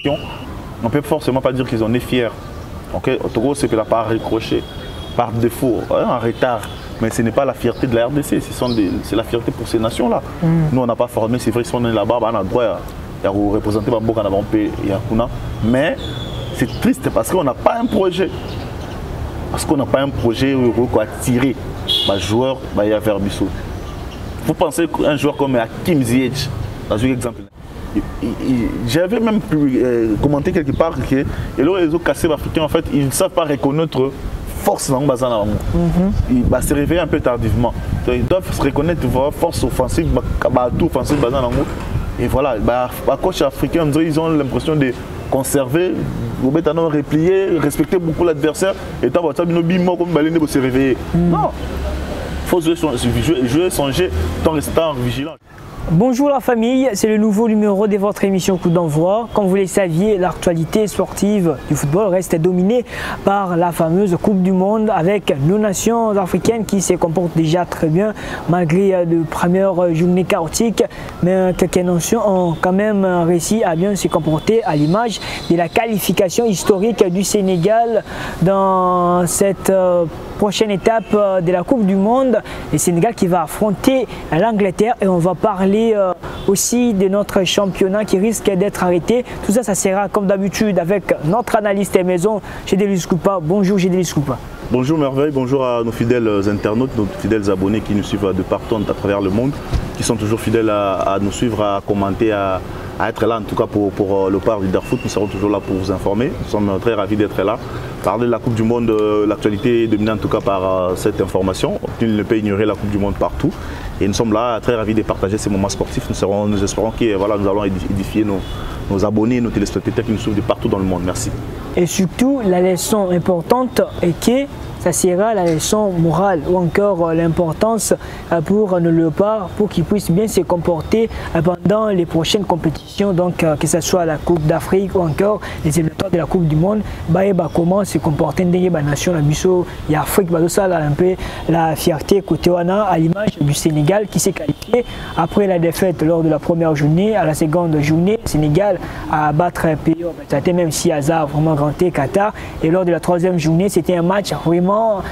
on ne peut forcément pas dire qu'ils en est fiers. Okay? Au Togo, c'est que la part accroché par défaut, en retard. Mais ce n'est pas la fierté de la RDC, c'est la fierté pour ces nations-là. Nous, on n'a pas formé, c'est vrai, si on est là-bas, on a droit à représenter Bamboka Nabampe et Akuna. Mais c'est triste parce qu'on n'a pas un projet. Parce qu'on n'a pas un projet où on attirer les joueurs vers Bissau. Vous pensez qu'un joueur comme Hakim Ziyech, dans un exemple, j'avais même pu commenter quelque part que les autres cassés africains, en fait, ils ne savent pas reconnaître force dans le bazar. Ils se réveillent un peu tardivement. Donc, ils doivent se reconnaître force offensive, tout offensive bazar. Et voilà, les coachs africains, ils ont l'impression de conserver, replier, respecter beaucoup l'adversaire. Et tant que comme se réveiller. Non, il faut jouer, songer, tout en restant vigilant. Bonjour la famille, c'est le nouveau numéro de votre émission Coup d'envoi. Comme vous le saviez, l'actualité sportive du football reste dominée par la fameuse Coupe du Monde avec nos nations africaines qui se comportent déjà très bien malgré de premières journées chaotiques. Mais quelques nations ont quand même réussi à bien se comporter à l'image de la qualification historique du Sénégal dans cette prochaine étape de la Coupe du Monde. Le Sénégal qui va affronter l'Angleterre et on va parler aussi de notre championnat qui risque d'être arrêté. Tout ça, ça sera comme d'habitude avec notre analyste maison, Gédélis Koupa. Bonjour Gédélis Koupa. Bonjour Merveille, bonjour à nos fidèles internautes, nos fidèles abonnés qui nous suivent de partout à travers le monde, qui sont toujours fidèles à nous suivre, à commenter, à être là en tout cas pour le parc du Darfoot. Nous serons toujours là pour vous informer. Nous sommes très ravis d'être là. Parler de la Coupe du Monde, l'actualité est dominée en tout cas par cette information. Nul ne peut ignorer la Coupe du Monde partout. Et nous sommes là très ravis de partager ces moments sportifs. Nous espérons que voilà, nous allons édifier nos abonnés, nos téléspectateurs qui nous suivent de partout dans le monde. Merci. Et surtout, la leçon importante est que ça sera la leçon morale ou encore l'importance pour nos léopards pour qu'ils puissent bien se comporter pendant les prochaines compétitions, donc que ce soit la Coupe d'Afrique ou encore les éliminatoires de la Coupe du Monde. Comment se comporter dans la nation, la Bissau, il y a Afrique, ça un peu la fierté côté Wana à l'image du Sénégal qui s'est qualifié après la défaite lors de la première journée. À la seconde journée, le Sénégal a battu un pays, c'était même si hasard vraiment grand Qatar, et lors de la troisième journée, c'était un match vraiment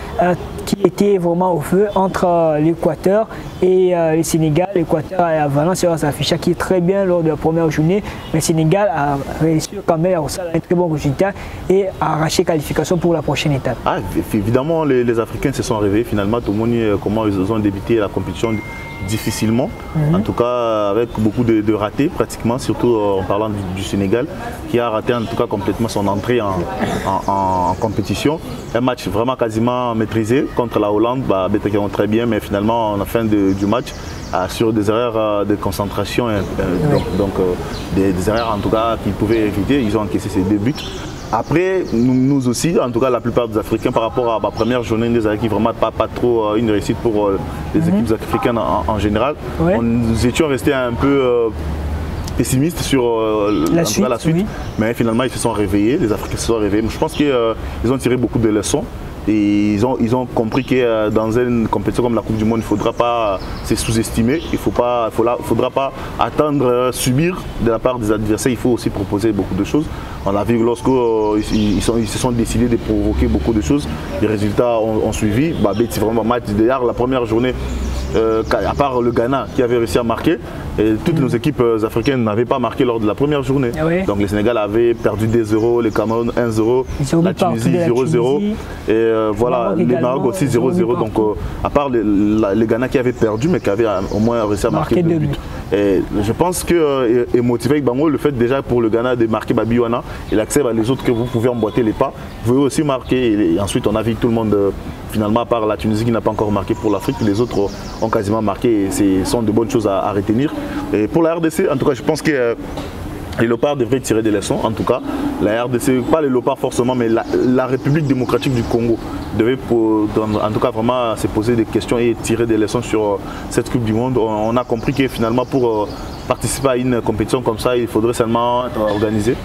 qui était vraiment au feu entre l'Équateur et le Sénégal. L'Équateur a Valence s'afficha qui est très bien lors de la première journée. Le Sénégal a réussi quand même à un très bon résultat et à arracher qualification pour la prochaine étape. Ah, évidemment, les Africains se sont réveillés finalement. Tout le monde, comment ils ont débuté la compétition difficilement, en tout cas avec beaucoup de ratés pratiquement, surtout en parlant du Sénégal qui a raté en tout cas complètement son entrée en compétition. Un match vraiment quasiment maîtrisé contre la Hollande, qui ont très bien, mais finalement à la fin du match sur des erreurs de concentration, des erreurs en tout cas qu'ils pouvaient éviter, ils ont encaissé ces 2 buts. Après, nous aussi, en tout cas la plupart des Africains, par rapport à ma première journée, des qui vraiment pas trop une réussite pour les équipes africaines en général. Nous étions restés un peu pessimistes sur la suite, oui. Mais finalement ils se sont réveillés, les Africains se sont réveillés. Je pense qu'ils ont tiré beaucoup de leçons. Et ils ont compris que dans une compétition comme la Coupe du Monde, il ne faudra pas se sous-estimer, il ne faudra pas attendre subir de la part des adversaires, il faut aussi proposer beaucoup de choses. On a vu lorsqu'ils se sont décidés de provoquer beaucoup de choses, les résultats ont suivi. C'est vraiment match d'ailleurs la première journée, à part le Ghana qui avait réussi à marquer, et toutes nos équipes africaines n'avaient pas marqué lors de la première journée. Donc le Sénégal avait perdu 2-0, le Cameroun 1-0, la Tunisie 0-0 et voilà, le Maroc aussi 0-0. Donc à part le Ghana qui avait perdu mais qui avait au moins réussi à marquer 2 buts. Et je pense que est motivé avec Bango le fait déjà pour le Ghana de marquer Babiwana et l'accès les autres que vous pouvez emboîter les pas. Vous pouvez aussi marquer et ensuite on a vu tout le monde finalement à part la Tunisie qui n'a pas encore marqué pour l'Afrique, les autres ont quasiment marqué et ce sont de bonnes choses à retenir. Et pour la RDC, en tout cas, je pense que les Léopards devraient tirer des leçons. En tout cas, la RDC, pas les Léopards forcément, mais la République démocratique du Congo devait en tout cas vraiment se poser des questions et tirer des leçons sur cette Coupe du Monde. On a compris que finalement pour participer à une compétition comme ça, il faudrait seulement être organisé.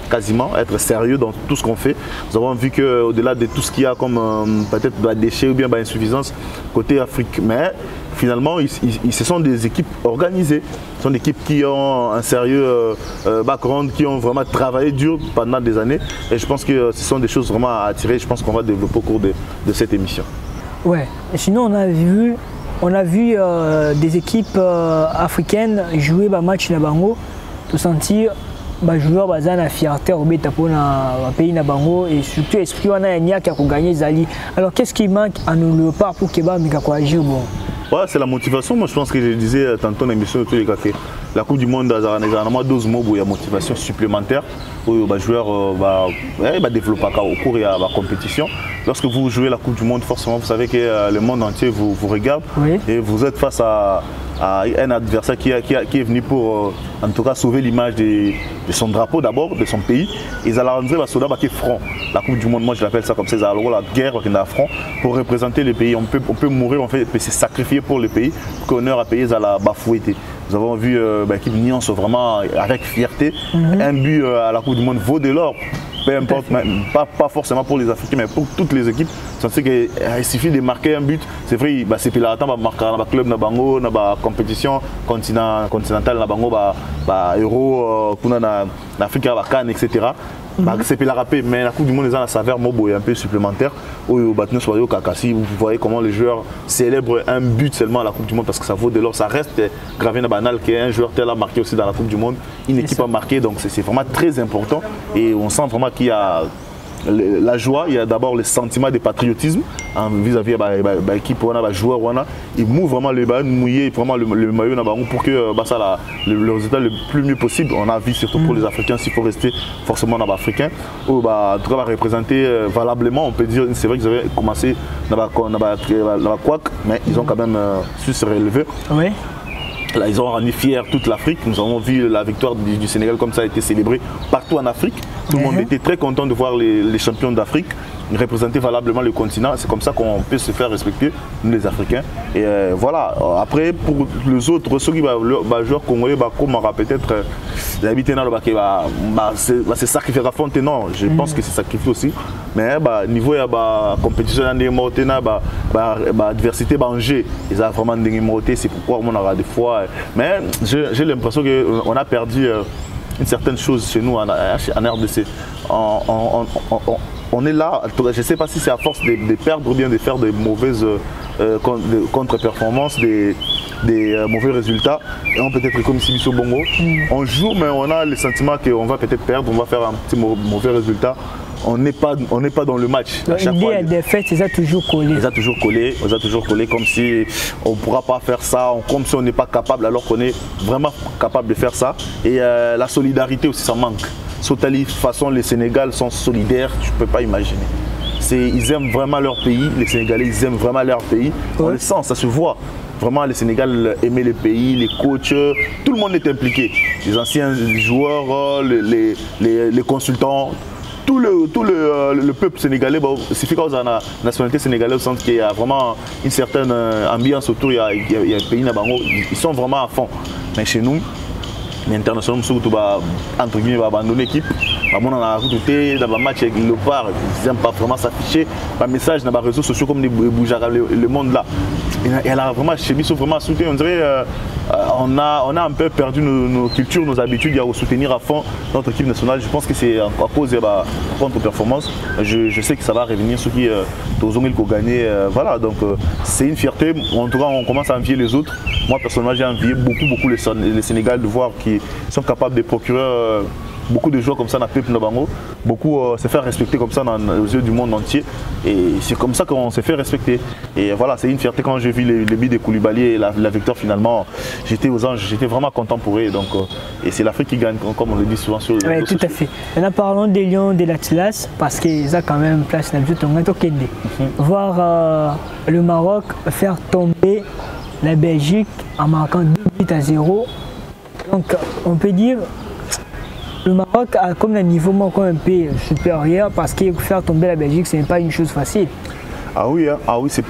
quasiment, être sérieux dans tout ce qu'on fait. Nous avons vu qu'au-delà de tout ce qu'il y a comme peut-être déchets ou bien insuffisance côté Afrique, mais finalement, ce sont des équipes organisées. Ce sont des équipes qui ont un sérieux background, qui ont vraiment travaillé dur pendant des années. Et je pense que ce sont des choses vraiment à attirer. Je pense qu'on va développer au cours de cette émission. Ouais. Et sinon, on a vu des équipes africaines jouer un match na bango, tout sentir les joueurs ont la fierté pour le pays na bango et surtout esprit wana ya qui a gagné Zali. Alors qu'est-ce qui manque à nous le part pour que ba mika agir bon? Ouais, c'est la motivation. Moi, je pense que je disais tantôt dans l'émission de tous les cas que la Coupe du Monde a généralement 12 mois où il y a motivation supplémentaire où les joueurs développent au cours de la compétition. Lorsque vous jouez la Coupe du Monde, forcément, vous savez que le monde entier vous regarde et vous êtes face à un adversaire qui est venu pour, en tout cas, sauver l'image de son drapeau d'abord, de son pays. Ils allaient rendre le front. La Coupe du Monde, moi je l'appelle ça comme ça, la guerre qui est à front pour représenter le pays. On peut mourir, on peut se sacrifier pour le pays, pour qu'on ait à payer à la bafouette. Nous avons vu l'équipe Nyons vraiment avec fierté. Un but à la Coupe du Monde vaut de l'or. Peu importe, pas forcément pour les Africains, mais pour toutes les équipes. Il suffit de marquer un but. C'est vrai, c'est plus longtemps, marquer dans le club, dans la compétition continentale, dans Euro, dans l'Afrique, dans la Cannes, etc. C'est plus la rapper, mais la Coupe du Monde, ils ont la saveur un peu supplémentaire. Vous voyez comment les joueurs célèbrent un but seulement à la Coupe du Monde parce que ça vaut de l'or. Ça reste gravé dans banal qu'un joueur tel a marqué aussi dans la Coupe du Monde. Une équipe a marqué, donc c'est vraiment très important. Et on sent vraiment qu'il y a la joie, il y a d'abord le sentiment de patriotisme vis-à-vis de l'équipe, des joueurs. Ils mouillent vraiment le maillot, mouiller vraiment le maillot pour que le résultat le plus mieux possible. On a vu surtout pour les Africains, s'il faut rester forcément dans africain, en tout cas va représenter valablement. On peut dire, c'est vrai qu'ils avaient commencé dans la couac, mais ils ont quand même su se relever. Oui. Là, ils ont rendu fiers toute l'Afrique. Nous avons vu la victoire du Sénégal comme ça a été célébrée partout en Afrique. Tout le monde était très content de voir les champions d'Afrique représenter valablement le continent. C'est comme ça qu'on peut se faire respecter, nous les Africains. Et voilà. Après, pour les autres, ceux qui les joueurs congolais, comme on aura peut-être l'habitude c'est sacrifié à fond. Non, je pense que c'est sacrifié aussi. Mais niveau de la compétition, l'adversité, l'enjeu, ils ont vraiment démonté. C'est pourquoi on aura des fois. Mais j'ai l'impression qu'on a perdu une certaine chose chez nous en RDC. On est là, je ne sais pas si c'est à force de perdre ou bien de faire de mauvaises contre-performances, des mauvais résultats. Et on peut être comme si au Bongo. On joue, mais on a le sentiment qu'on va peut-être perdre, on va faire un petit mauvais résultat. On n'est pas dans le match. L'idée des défaite, ils ont toujours collé. Ils ont toujours collé comme si on ne pourra pas faire ça, comme si on n'est pas capable, alors qu'on est vraiment capable de faire ça. Et la solidarité aussi, ça manque. De toute façon, les Sénégalais sont solidaires, tu ne peux pas imaginer. Ils aiment vraiment leur pays, les Sénégalais, ils aiment vraiment leur pays. On le sent, ça se voit. Vraiment, les Sénégalais aimaient le pays, les coachs, tout le monde est impliqué. Les anciens joueurs, les consultants. Tout le peuple sénégalais, c'est quand on a la nationalité sénégalaise, on sent qu'il y a vraiment une certaine ambiance autour, il y a un pays, ils sont vraiment à fond. Mais chez nous, les internationaux, surtout, entre guillemets, abandonner l'équipe. On a rajouté dans le match avec le Léopard, ils n'aiment pas vraiment s'afficher. Un message dans les réseaux sociaux comme les Boujara, le monde là. Elle a vraiment chez nous, vraiment soutenu. On dirait on a un peu perdu nos cultures, nos habitudes à soutenir à fond notre équipe nationale. Je pense que c'est à cause de la contre-performance. Je sais que ça va revenir ceux qui ont gagné. Voilà, donc c'est une fierté. En tout cas, on commence à envier les autres. Moi, personnellement, j'ai envié beaucoup les Sénégalais de voir qu'ils sont capables de procurer beaucoup de joueurs comme ça dans le peuple Nabango, beaucoup se faire respecter comme ça aux yeux du monde entier. Et c'est comme ça qu'on s'est fait respecter. Et voilà, c'est une fierté quand j'ai vu les buts de Koulibaly et la victoire finalement. J'étais aux anges, j'étais vraiment content pour eux. Donc, et c'est l'Afrique qui gagne, comme on le dit souvent sur oui, tout à fait. Maintenant, parlons des Lions de l'Atlas, parce qu'ils ont quand même place dans le jeu. Voir le Maroc faire tomber la Belgique en marquant 2-0. Donc, on peut dire le Maroc a comme un niveau un peu supérieur parce que faire tomber la Belgique, ce n'est pas une chose facile. Ah oui, c'était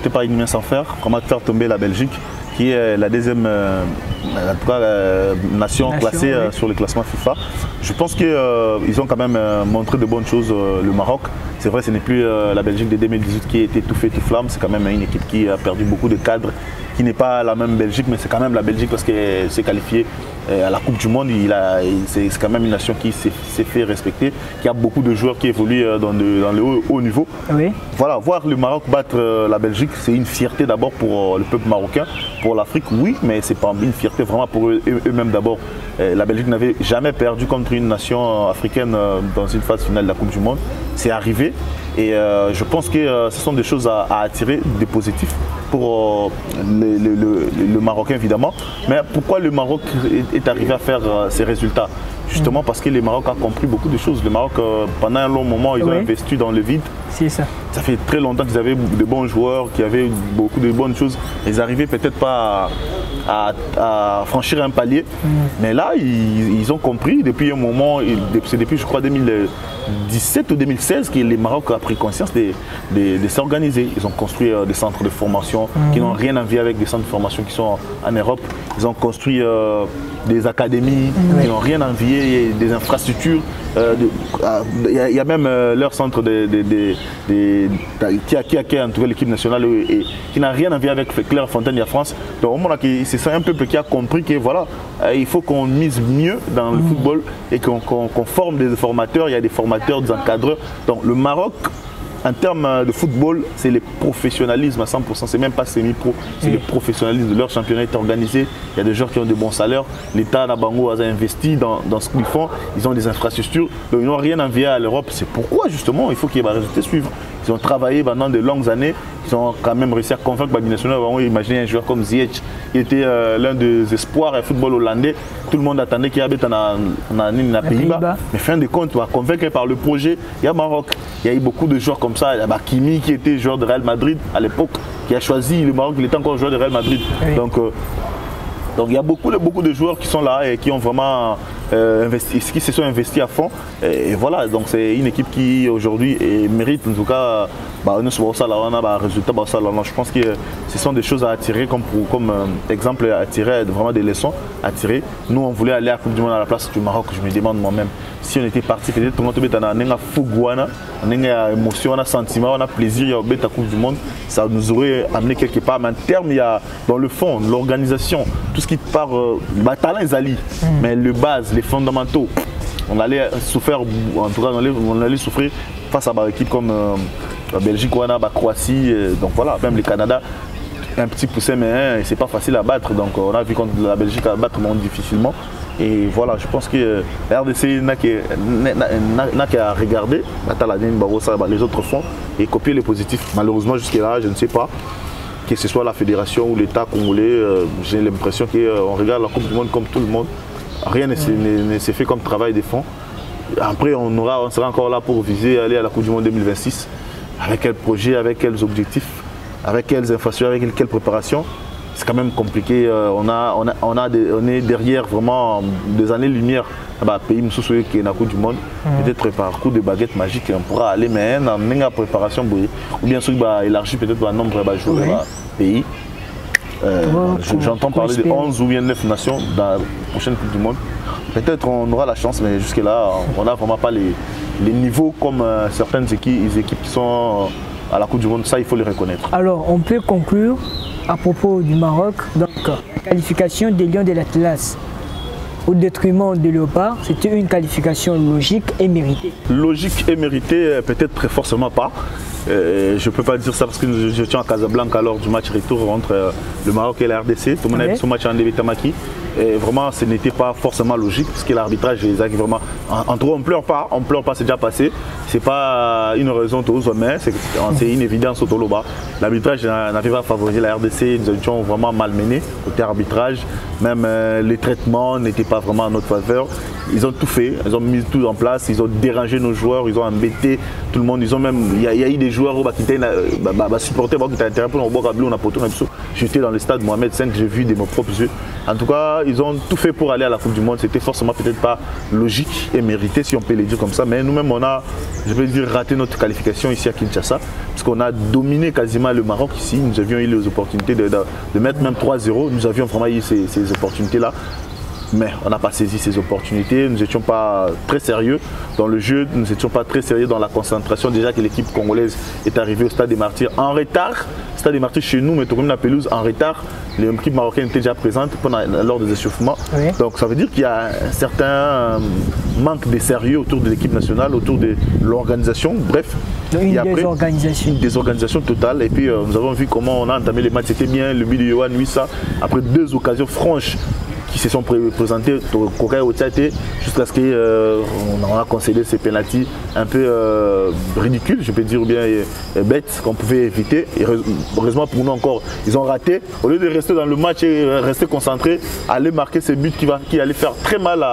pas une main sans faire. Comment faire tomber la Belgique, qui est la deuxième en tout cas, nation classée oui. sur le classement FIFA. Je pense qu'ils ont quand même montré de bonnes choses, le Maroc. C'est vrai, ce n'est plus la Belgique de 2018 qui était tout fait, tout flamme. C'est quand même une équipe qui a perdu beaucoup de cadres, qui n'est pas la même Belgique, mais c'est quand même la Belgique parce qu'elle s'est qualifiée à la Coupe du Monde. C'est quand même une nation qui s'est fait respecter, qui a beaucoup de joueurs qui évoluent dans le haut niveau. Oui. Voilà, voir le Maroc battre la Belgique, c'est une fierté d'abord pour le peuple marocain, pour l'Afrique, oui, mais c'est pas une fierté vraiment pour eux-mêmes d'abord. La Belgique n'avait jamais perdu contre une nation africaine dans une phase finale de la Coupe du Monde. C'est arrivé et je pense que ce sont des choses à attirer, des positifs pour le Marocain évidemment. Mais pourquoi le Maroc est arrivé à faire ces résultats? Justement parce que le Maroc a compris beaucoup de choses. Le Maroc, pendant un long moment, ils ont investi dans le vide. C'est ça. Ça fait très longtemps qu'ils avaient de bons joueurs, qui avaient beaucoup de bonnes choses. Ils n'arrivaient peut-être pas à franchir un palier. Mais là, ils ont compris depuis un moment, c'est depuis je crois 2017 ou 2016 que le Maroc a pris conscience de s'organiser. Ils ont construit des centres de formation qui n'ont rien à voir avec des centres de formation qui sont en Europe. Ils ont construit des académies qui n'ont rien à envier, des infrastructures. Il y a même leur centre qui a entouré l'équipe nationale et qui n'a rien à voir avec Clairefontaine et la France. Donc au moment où c'est un peuple qui a compris que voilà, il faut qu'on mise mieux dans le football et qu'on forme des formateurs. Il y a des formateurs, des encadreurs. Donc le Maroc, en termes de football, c'est le professionnalisme à 100%, c'est même pas semi-pro, c'est le professionnalisme. Leur championnat est organisé, il y a des joueurs qui ont de bons salaires, l'État Nabango a investi dans ce qu'ils font, ils ont des infrastructures, donc ils n'ont rien envié à l'Europe. C'est pourquoi justement il faut qu'il y ait des résultats suivants. Ils ont travaillé pendant de longues années, ils ont quand même réussi à convaincre la binationale. Imaginez un joueur comme Ziyech, qui était l'un des espoirs du football hollandais. Tout le monde attendait qu'il y ait un Pays-Bas. Mais fin de compte, on va convaincre par le projet. Il y a Maroc. Il y a eu beaucoup de joueurs comme ça. Il y a Kimi qui était joueur de Real Madrid à l'époque, qui a choisi le Maroc, il était encore joueur de Real Madrid. Oui. Donc il y a beaucoup de joueurs qui sont là et qui ont vraiment qui se sont investis à fond. Et voilà, donc c'est une équipe qui aujourd'hui mérite en tout cas résultat. Je pense que ce sont des choses à attirer comme exemple, à tirer, vraiment des leçons à tirer. Nous on voulait aller à la Coupe du Monde à la place du Maroc. Je me demande moi-même si on était parti, peut-être on a émotion, on a sentiment, on a plaisir à la Coupe du Monde, ça nous aurait amené quelque part. Mais en termes, il y a dans le fond, l'organisation, tout ce qui part, talent est ali, mais le base, les fondamentaux, on allait souffrir, en tout cas on allait souffrir face à des équipes comme la Belgique, la Croatie, donc voilà, même le Canada. Un petit poussin, mais c'est pas facile à battre. Donc on a vu contre la Belgique à battre difficilement. Et voilà, je pense que la RDC n'a qu'à regarder les autres font et copier les positifs. Malheureusement, jusque-là, je ne sais pas, que ce soit la fédération ou l'État congolais, j'ai l'impression qu'on regarde la Coupe du Monde comme tout le monde. Rien ne s'est fait comme travail de fond. Après, on sera encore là pour viser aller à la Coupe du Monde 2026. Avec quel projet, avec quels objectifs, avec quelles infrastructures, avec quelle préparation. C'est quand même compliqué. On est derrière vraiment des années-lumière. Pays qui est dans la Coupe du Monde, peut-être par coup de baguette magique, on pourra aller, mais dans une préparation, ou bien sûr, élargir peut-être le nombre de joueurs pays. J'entends parler de 11 ou bien 9 nations dans la prochaine Coupe du Monde. Peut-être on aura la chance, mais jusque-là, on n'a vraiment pas les niveaux comme certaines équipes qui sont à la Coupe du Monde. Ça, il faut les reconnaître. Alors, on peut conclure à propos du Maroc. Donc, qualification des Lions de l'Atlas au détriment des Léopards, c'était une qualification logique et méritée. Logique et méritée, peut-être très forcément pas. Je ne peux pas dire ça parce que je suis à Casablanca lors du match retour entre le Maroc et la RDC. Tout le monde a vu ce match en Tamaki. Et vraiment, ce n'était pas forcément logique parce que l'arbitrage, vraiment. En tout cas, on ne pleure pas, c'est déjà passé. Ce n'est pas une raison tous, mais c'est une évidence au Toloba. L'arbitrage n'avait pas favorisé la RDC, nous étions vraiment malmenés côté arbitrage. Même les traitements n'étaient pas vraiment à notre faveur. ils ont tout fait, ils ont mis tout en place, ils ont dérangé nos joueurs, ils ont embêté tout le monde, ils ont même, il y a eu des joueurs qui étaient supportés, qui étaient intéressés pour nous, on a porté, j'étais dans le stade Mohamed V, j'ai vu de mes propres yeux. En tout cas, ils ont tout fait pour aller à la Coupe du Monde, c'était forcément peut-être pas logique et mérité si on peut le dire comme ça, mais nous-mêmes on a, je vais dire, raté notre qualification ici à Kinshasa, parce qu'on a dominé quasiment le Maroc ici, nous avions eu les opportunités de mettre même 3-0, nous avions vraiment eu ces opportunités-là. Mais on n'a pas saisi ces opportunités, nous n'étions pas très sérieux dans le jeu, nous n'étions pas très sérieux dans la concentration. Déjà que l'équipe congolaise est arrivée au Stade des Martyrs en retard. Stade des Martyrs chez nous, mais comme la pelouse en retard. L'équipe marocaine était déjà présente lors des échauffements. Oui. Donc ça veut dire qu'il y a un certain manque de sérieux autour de l'équipe nationale, autour de l'organisation. Bref, une désorganisation totale. Et puis nous avons vu comment on a entamé les matchs. C'était bien le but de Yohan Wissa après 2 occasions franches qui se sont présentées jusqu'à ce qu'on a concédé ces pénaltys un peu ridicules, je peux dire, ou bien bêtes qu'on pouvait éviter. Et heureusement pour nous encore, ils ont raté. Au lieu de rester dans le match et rester concentrés, aller marquer ces buts qui allaient faire très mal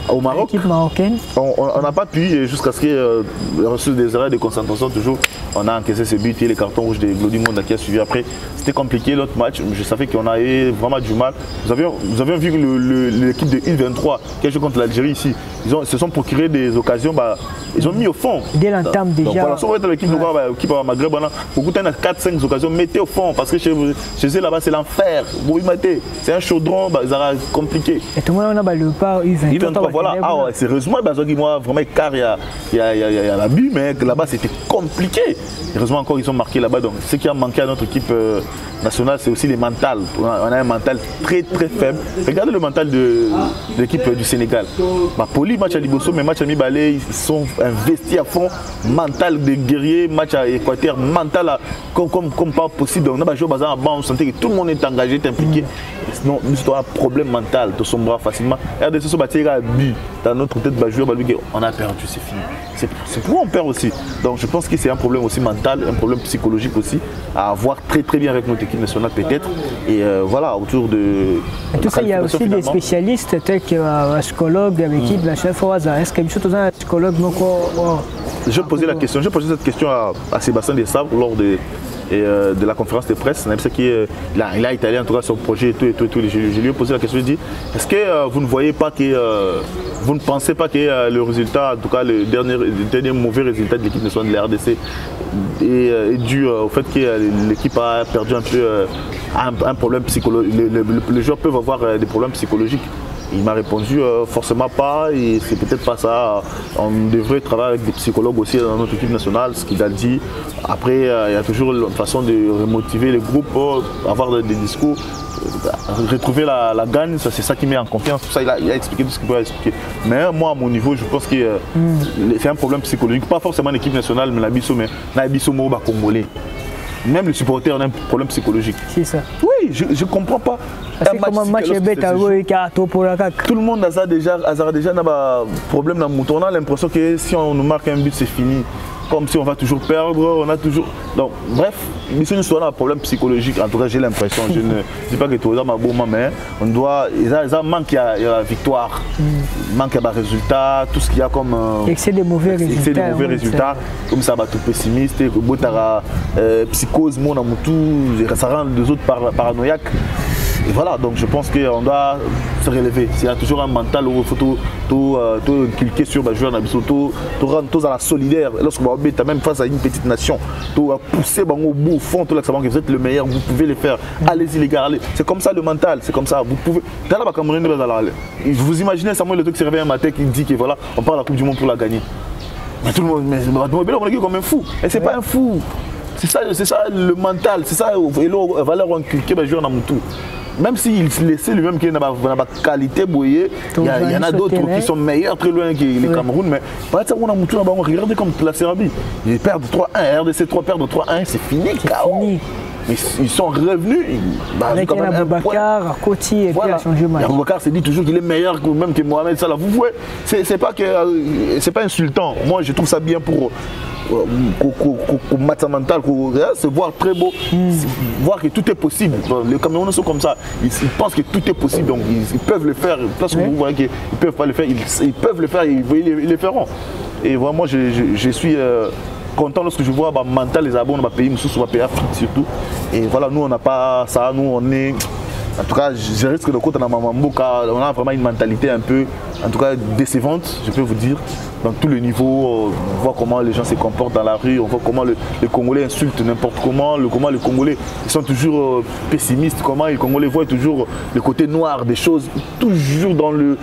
au Maroc. L'équipe marocaine. On n'a pas pu jusqu'à ce qu'il y ait reçu des erreurs de concentration toujours. On a encaissé ce but et les cartons rouges de Glody Monde qui a suivi après. C'était compliqué l'autre match. Je savais qu'on avait vraiment du mal. Nous avions vu l'équipe de U23 qui a joué contre l'Algérie ici. Ils se sont procurés des occasions. Ils ont mis au fond. Dès l'entame déjà. Voilà, si on va être l'équipe de Maghreb, beaucoup de 4-5 occasions, mettez au fond parce que chez eux là-bas c'est l'enfer. C'est un chaudron, ça compliqué. Et tout le monde a le pas U23. Voilà, sérieusement, moi vraiment car il y a l'abus, mais là-bas c'était compliqué. Heureusement encore ils ont marqué là-bas. Donc ce qui a manqué à notre équipe nationale, c'est aussi les mentales. On a un mental très très faible. Regardez le mental de l'équipe du Sénégal. Poli, match à Liboso, mais match à Mibalé, ils sont investis à fond. Mental de guerrier, match à Équateur, mental comme pas possible. On a joué au bazar à banc, on sentait que tout le monde est engagé, est impliqué. Sinon, nous avons un problème mental, de sombrer facilement. RDC se battait à but dans notre tête, on a perdu, c'est fini. C'est pourquoi on perd aussi. Donc je pense que c'est un problème aussi mental, un problème psychologique aussi, à avoir très très bien avec notre équipe nationale peut-être. Et voilà, autour de... Et tout ça, il y a aussi des spécialistes, tels qu'un psychologue, avec qui la chef est-ce qu'il y a un psychologue? Je posais cette question à Sébastien Desabre lors de la conférence de presse. Il a étalé en tout cas son projet et tout. Je lui ai posé la question, je lui ai dit, est-ce que vous ne voyez pas que, vous ne pensez pas que le résultat, en tout cas le dernier mauvais résultat de l'équipe nationale de la RDC est dû au fait que l'équipe a perdu un peu un problème psychologique. Les joueurs peuvent avoir des problèmes psychologiques. Il m'a répondu forcément pas, et c'est peut-être pas ça. On devrait travailler avec des psychologues aussi dans notre équipe nationale, ce qu'il a dit. Après, il y a toujours une façon de remotiver les groupes, avoir des discours, retrouver la gagne, c'est ça qui met en confiance. Tout ça, il a expliqué tout ce qu'il peut expliquer. Mais moi, à mon niveau, je pense que c'est un problème psychologique, pas forcément l'équipe nationale, mais la Bisso, congolais. Même les supporters ont un problème psychologique. C'est ça. Oui, je ne comprends pas. Parce que comme un match est bête, tout le monde a déjà un problème dans le mouton. On a l'impression que si on nous marque un but, c'est fini. Comme si on va toujours perdre, on a toujours... Donc, bref, nous sommes un problème psychologique. En tout cas, j'ai l'impression. Je ne dis pas que tout le monde est bon, mais on doit... Il manque la victoire. Il manque le résultat, tout ce qu'il y a comme... Excès de mauvais résultats. Comme ça, tout pessimiste, psychose, ça rend les autres paranoïaques. Et voilà, donc je pense qu'on doit se relever. Il y a toujours un mental où il faut tout cliquer sur le joueur, tout rendre tous à la solidaire. Lorsque vous êtes même face à une petite nation, tout pousser au bout, au fond, tout là, que vous êtes le meilleur, vous pouvez le faire. Allez-y les gars, allez. C'est comme ça le mental, c'est comme ça. Vous pouvez. Vous imaginez Samuel Eto'o qui se réveille un matin qui dit que voilà, on part à la Coupe du Monde pour la gagner. Mais tout le monde, on est comme un fou. Et c'est pas un fou. C'est ça le mental, c'est ça la valeur inculquée par le joueur dans mon tour. Même s'il laissait lui-même qu'il n'a pas de qualité, il y en a d'autres qui sont meilleurs très loin que les Cameroun. Mais regardez comme la Serbie. Ils perdent 3-1, RDC 3 perdent 3-1, c'est fini. mais ils sont revenus. Avec Aboubakar, Koti et puis a changé le match. Aboubakar s'est dit toujours qu'il est meilleur même que Mohamed Salah. Vous voyez, c'est pas insultant. Moi, je trouve ça bien pour match mental, se voir très beau, voir que tout est possible. Les Camerounais sont comme ça, ils pensent que tout est possible, donc ils peuvent le faire. Parce que vous voyez qu'ils ne peuvent pas le faire, ils peuvent le faire, ils le feront. Et vraiment, je suis content lorsque je vois mental les abonnés, on va payer sous pays Afrique surtout. Et voilà, nous on n'a pas ça, nous on est. En tout cas, je risque de côté dans Mamamboka, on a vraiment une mentalité un peu, en tout cas décevante, je peux vous dire, dans tous les niveaux. On voit comment les gens se comportent dans la rue, on voit comment les Congolais insultent n'importe comment, comment les Congolais ils sont toujours pessimistes, comment les Congolais voient toujours le côté noir des choses, toujours dans le...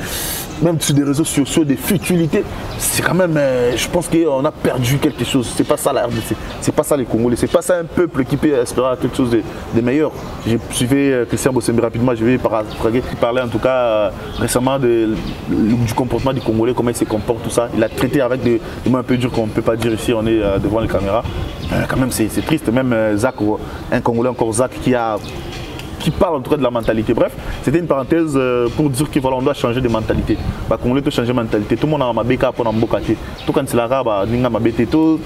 Même sur des réseaux sociaux, des futilités, c'est quand même, je pense qu'on a perdu quelque chose. C'est pas ça la RDC, c'est pas ça les Congolais, c'est pas ça un peuple qui peut espérer quelque chose de meilleur. J'ai suivi Christian Bossembe rapidement, je vais parler en tout cas récemment du comportement des Congolais, comment ils se comportent, tout ça. Il a traité avec des mots un peu durs qu'on ne peut pas dire ici, on est devant les caméras. Quand même c'est triste, même Zach, un Congolais encore Zach qui parle en tout cas de la mentalité. Bref, c'était une parenthèse pour dire qu'on voilà, doit changer de mentalité. Bah, Congolais doit changer de mentalité. Tout le monde a ma béka pour n'embokate. Tout quand c'est la raba, n'inga ma bété, tout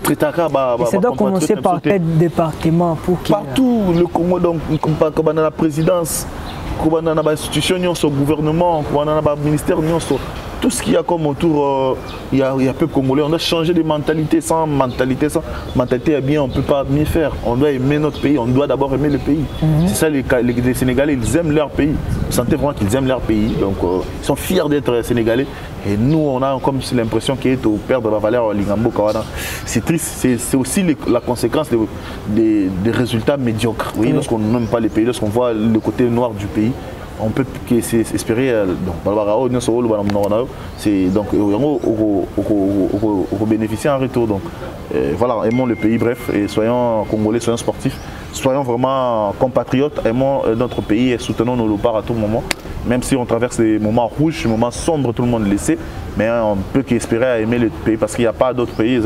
traité à raba. Ça doit commencer par quel département pour qui? Partout, le Congo, donc, comme dans la présidence, comme dans l'institution, au gouvernement, comme dans le ministère, tout ce qu'il y a comme autour, il y a peu Congolais. On doit changer de mentalité. Sans mentalité est bien, on ne peut pas mieux faire. On doit aimer notre pays, on doit d'abord aimer le pays. C'est ça, les Sénégalais, ils aiment leur pays. Vous sentez vraiment qu'ils aiment leur pays. Donc, ils sont fiers d'être Sénégalais. Et nous, on a comme l'impression qu'il est au père de la valeur Lingambo Kawana. C'est triste, c'est aussi la conséquence des résultats médiocres. Oui, lorsqu'on n'aime pas les pays, lorsqu'on voit le côté noir du pays, on peut espérer donc bénéficier en retour. Donc voilà, aimons le pays, bref, et soyons congolais, soyons sportifs, soyons vraiment compatriotes, aimons notre pays et soutenons nos léopards à tout moment. Même si on traverse des moments rouges, des moments sombres, tout le monde le sait, mais on ne peut qu'espérer aimer le pays parce qu'il n'y a pas d'autres pays.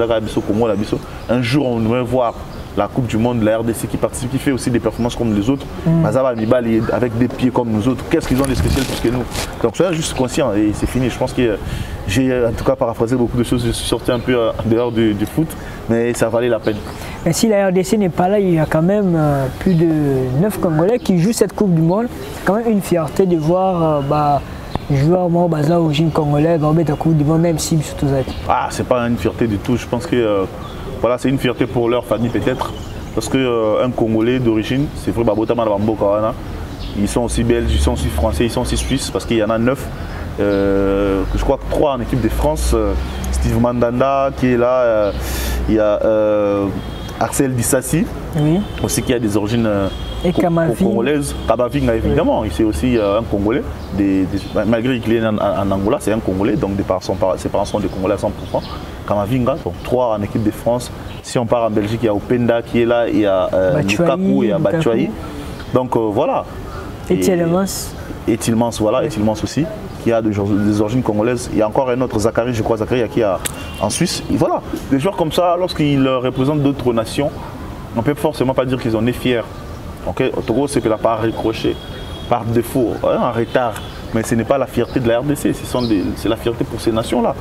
Un jour, on devrait voir la Coupe du Monde, la RDC qui participe, qui fait aussi des performances comme les autres. Mazaba Mibali avec des pieds comme nous autres. Qu'est-ce qu'ils ont de spécial plus que nous? Donc soyez juste conscients et c'est fini. Je pense que j'ai en tout cas paraphrasé beaucoup de choses. Je suis sorti un peu en dehors du foot, mais ça valait la peine. Mais si la RDC n'est pas là, il y a quand même plus de 9 Congolais qui jouent cette Coupe du Monde. C'est quand même une fierté de voir joueur moi baza origine congolaise, la Coupe du Monde, même si surtout ça. Ah, c'est pas une fierté du tout. Je pense que voilà, c'est une fierté pour leur famille peut-être, parce qu'un Congolais d'origine, c'est vrai, ils sont aussi belges, ils sont aussi français, ils sont aussi suisses, parce qu'il y en a 9. Je crois que 3 en équipe de France. Steve Mandanda qui est là, il y a Axel Dissassi, aussi qui a des origines congolaises. Kamavinga évidemment, c'est aussi un Congolais, malgré qu'il est en Angola, c'est un Congolais, donc ses parents sont des Congolais à 100%. Kamavinga, donc 3 en équipe de France. Si on part en Belgique, il y a Openda qui est là, il y a Lukaku et il y a Batshuayi. Donc voilà. Et Tielemans. Et Tielemans, voilà, et Tielemans aussi, qui a des origines congolaises. Il y a encore un autre, Zachary, je crois, Zachary qui est en Suisse. Et voilà, des joueurs comme ça, lorsqu'ils représentent d'autres nations, on ne peut forcément pas dire qu'ils en est fiers. Okay? Au Togo, c'est qu'il n'a pas recroché par défaut, en retard. Mais ce n'est pas la fierté de la RDC, c'est la fierté pour ces nations-là.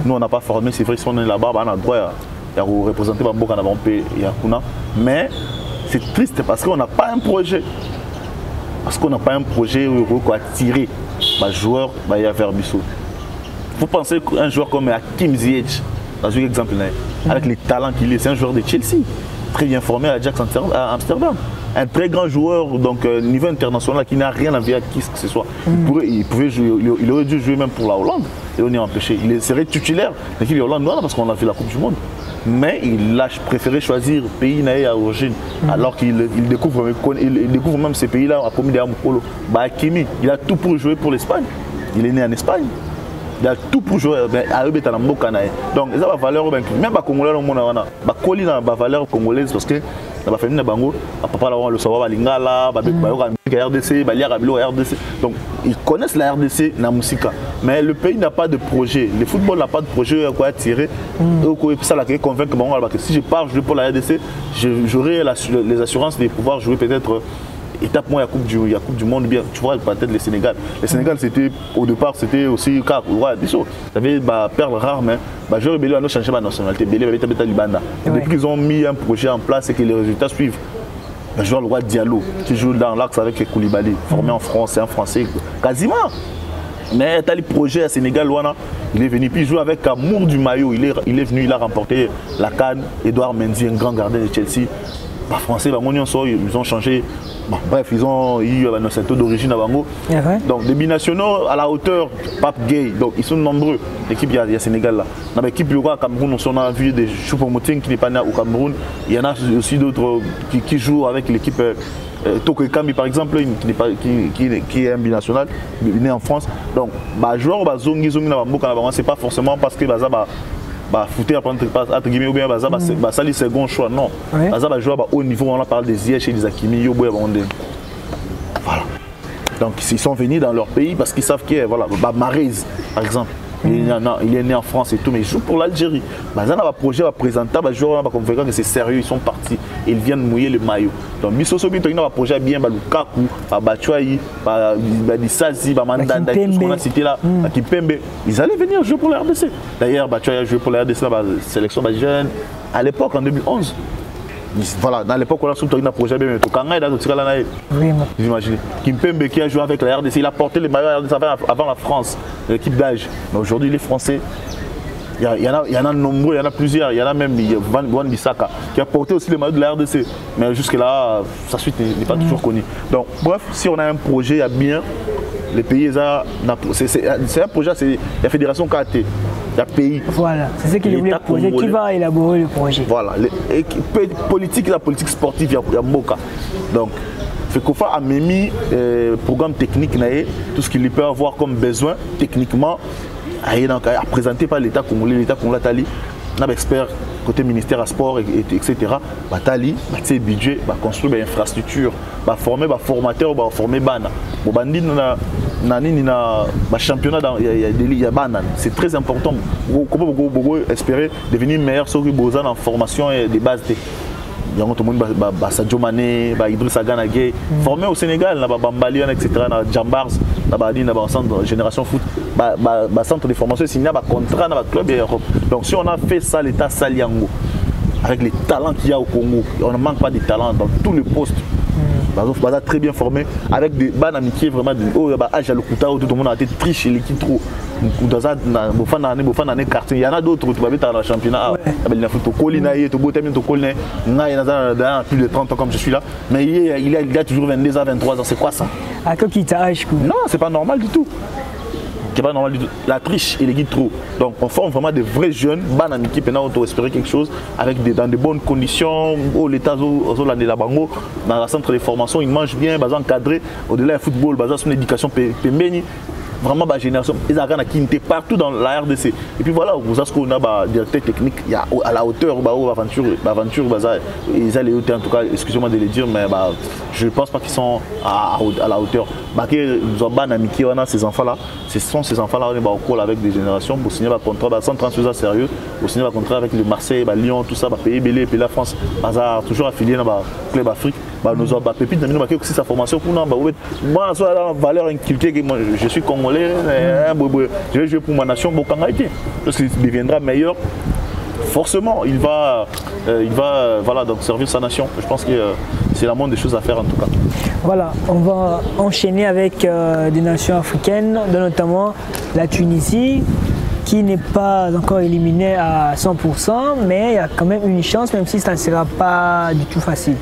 Nous, on n'a pas formé, c'est vrai, si on est là-bas, on a droit à représenter Bamboka, Yakuna. Mais c'est triste parce qu'on n'a pas un projet. Parce qu'on n'a pas un projet où on va tirer les joueurs vers Bissau. Vous pensez qu'un joueur comme Hakim Ziyech, dans un exemple, avec les talents qu'il est, c'est un joueur de Chelsea, très bien formé à Ajax Amsterdam. Un très grand joueur, donc niveau international, qui n'a rien à voir avec qui que ce soit. Il aurait dû jouer même pour la Hollande, et on est empêché. Il serait titulaire de l'équipe de Hollande, non, parce qu'on a fait la Coupe du Monde. Mais il a préféré choisir pays à origine, alors qu'il découvre même ces pays-là à Komi de Amukolo. Hakimi, il a tout pour jouer pour l'Espagne. Il est né en Espagne. Il a tout pour jouer à Ebetanambo Kanae. Donc, ça va valeur, même les Congolais, la valeur congolaise, parce que la famille Nabango, papa là le savoir Lingala, RDC, RDC. Donc ils connaissent la RDC, la musique. Mais le pays n'a pas de projet. Le football n'a pas de projet à quoi tirer. Ça l'a convaincre que si je pars jouer pour la RDC, j'aurai les assurances de pouvoir jouer peut-être étape moins il y a coupe du monde bien. Tu vois peut-être le Sénégal. Le Sénégal c'était au départ c'était aussi car des choses. Ça avait perle rare mais je rebelle à nos changer ma nationalité. Depuis qu'ils ont mis un projet en place et que les résultats suivent. Le joueur le roi Diallo qui joue dans l'axe avec Koulibaly, formé en France, c'est un Français quasiment. Mais tu as le projet à Sénégal, il est venu, puis il joue avec amour du maillot. Il est venu, il a remporté la CAN. Edouard Mendy, un grand gardien de Chelsea. Français, ils ont changé. Bon, bref, ils ont eu un centre d'origine à Bango. Donc, des binationaux à la hauteur, Pape Gay. Donc, ils sont nombreux. L'équipe, il y a Sénégal là. Dans l'équipe, il y a Cameroun, on a vu des Choupo-Moting qui n'est pas né au Cameroun. Il y en a aussi d'autres qui jouent avec l'équipe. Toko Ekambi par exemple, qui est un binational, né en France. Donc, joueur, c'est pas forcément parce que footer entre guillemets ou bien ça les second choix non. Ça jouer au niveau on parle des Ziyech et des Hakimi voilà. Donc ils sont venus dans leur pays parce qu'ils savent qu'il y a voilà Mahrez par exemple. Il est né en France et tout, mais il joue pour l'Algérie. Ils ont un projet à présenter, les joueurs ont convaincu que c'est sérieux, ils sont partis. Ils viennent mouiller le maillot. Donc, Missoso, ils ont un projet bien, Lukaku, Batshuayi, Dissazi, Mandanda, tout ce qu'on a cité là, Kipembe. Ils allaient venir jouer pour la RDC. D'ailleurs, Batshuayi a joué pour la RDC, la sélection jeune, à l'époque, en 2011. Voilà, dans l'époque, on a soutenu un projet bien, quand il a tiré la naïve. Vous imaginez. Kimpembe qui a joué avec la RDC, il a porté les maillots RDC avant la France, l'équipe d'âge. Mais aujourd'hui, les Français, il y en a nombreux, il y en a plusieurs. Il y en a même Van Bissaka qui a porté aussi les maillots de la RDC. Mais jusque-là, sa suite n'est pas toujours connue. Donc, bref, si on a un projet à bien, les pays, c'est un projet, c'est la fédération KT. Il y a pays. Voilà, c'est ce qu'il voulait projet qui va élaborer le projet. Voilà, la politique sportive, il y a Moka. Donc, Fekofa a mis programme technique, tout ce qu'il peut avoir comme besoin techniquement, à présenter par l'État congolais, Tali. On a des experts côté ministère à sport, etc. Tali, budget, construire des infrastructures, former des formateurs, former bana. Championnat, il y a Banan. C'est très important. Comment vous espérer devenir meilleur sur en formation et des bases. Il y a tout le monde, Sadio Mané, Idrissa Gana Gueye, formé au Sénégal, Bambali, etc., Jambars, centre Génération Foot, centre de formation, signé un contrat dans le club et Europe. Donc si on a fait ça, l'État Saliango, avec les talents qu'il y a au Congo, on ne manque pas de talents dans tous les postes. Très bien formé, avec des bannes amitiés vraiment de tout le monde a été triche et l'équipe trop. Il y en a d'autres qui vont dans le championnat. Il y a plus de 30 ans comme je suis là, mais il a toujours 22 ans, 23 ans. C'est quoi ça? Non, c'est pas normal du tout. C'est pas normal du tout. La triche et les guides trop. Donc on forme vraiment des vrais jeunes, ban en équipe, maintenant on doit espérer quelque chose avec dans de bonnes conditions. L'État dans le centre de formation, ils mangent bien, encadré. Au-delà du football, son éducation vraiment la génération, ils ont qui partout dans la RDC. Et puis voilà, vous savez qu'on a directeur technique, il y a à la hauteur, aventure, ils allaient en tout cas, excusez-moi de le dire, mais je ne pense pas qu'ils sont à la hauteur. Nous avons amitié, on a ces enfants-là, ce sont ces enfants-là, on est au call avec des générations pour signer un contrat, sans transfuser sérieux, pour signer un contrat avec le Marseille, Lyon, tout ça, pays Belé, et puis la France, toujours affilié dans le club Afrique. Nous avons Pépite, nous avons aussi sa formation pour nous. Moi, la valeur inculquée que je suis congolais, je vais jouer pour ma nation, parce qu'il deviendra meilleur. Forcément, il va voilà, donc servir sa nation. Je pense que c'est la moindre des choses à faire en tout cas. Voilà, on va enchaîner avec des nations africaines, notamment la Tunisie, qui n'est pas encore éliminée à 100%, mais il y a quand même une chance, même si ça ne sera pas du tout facile.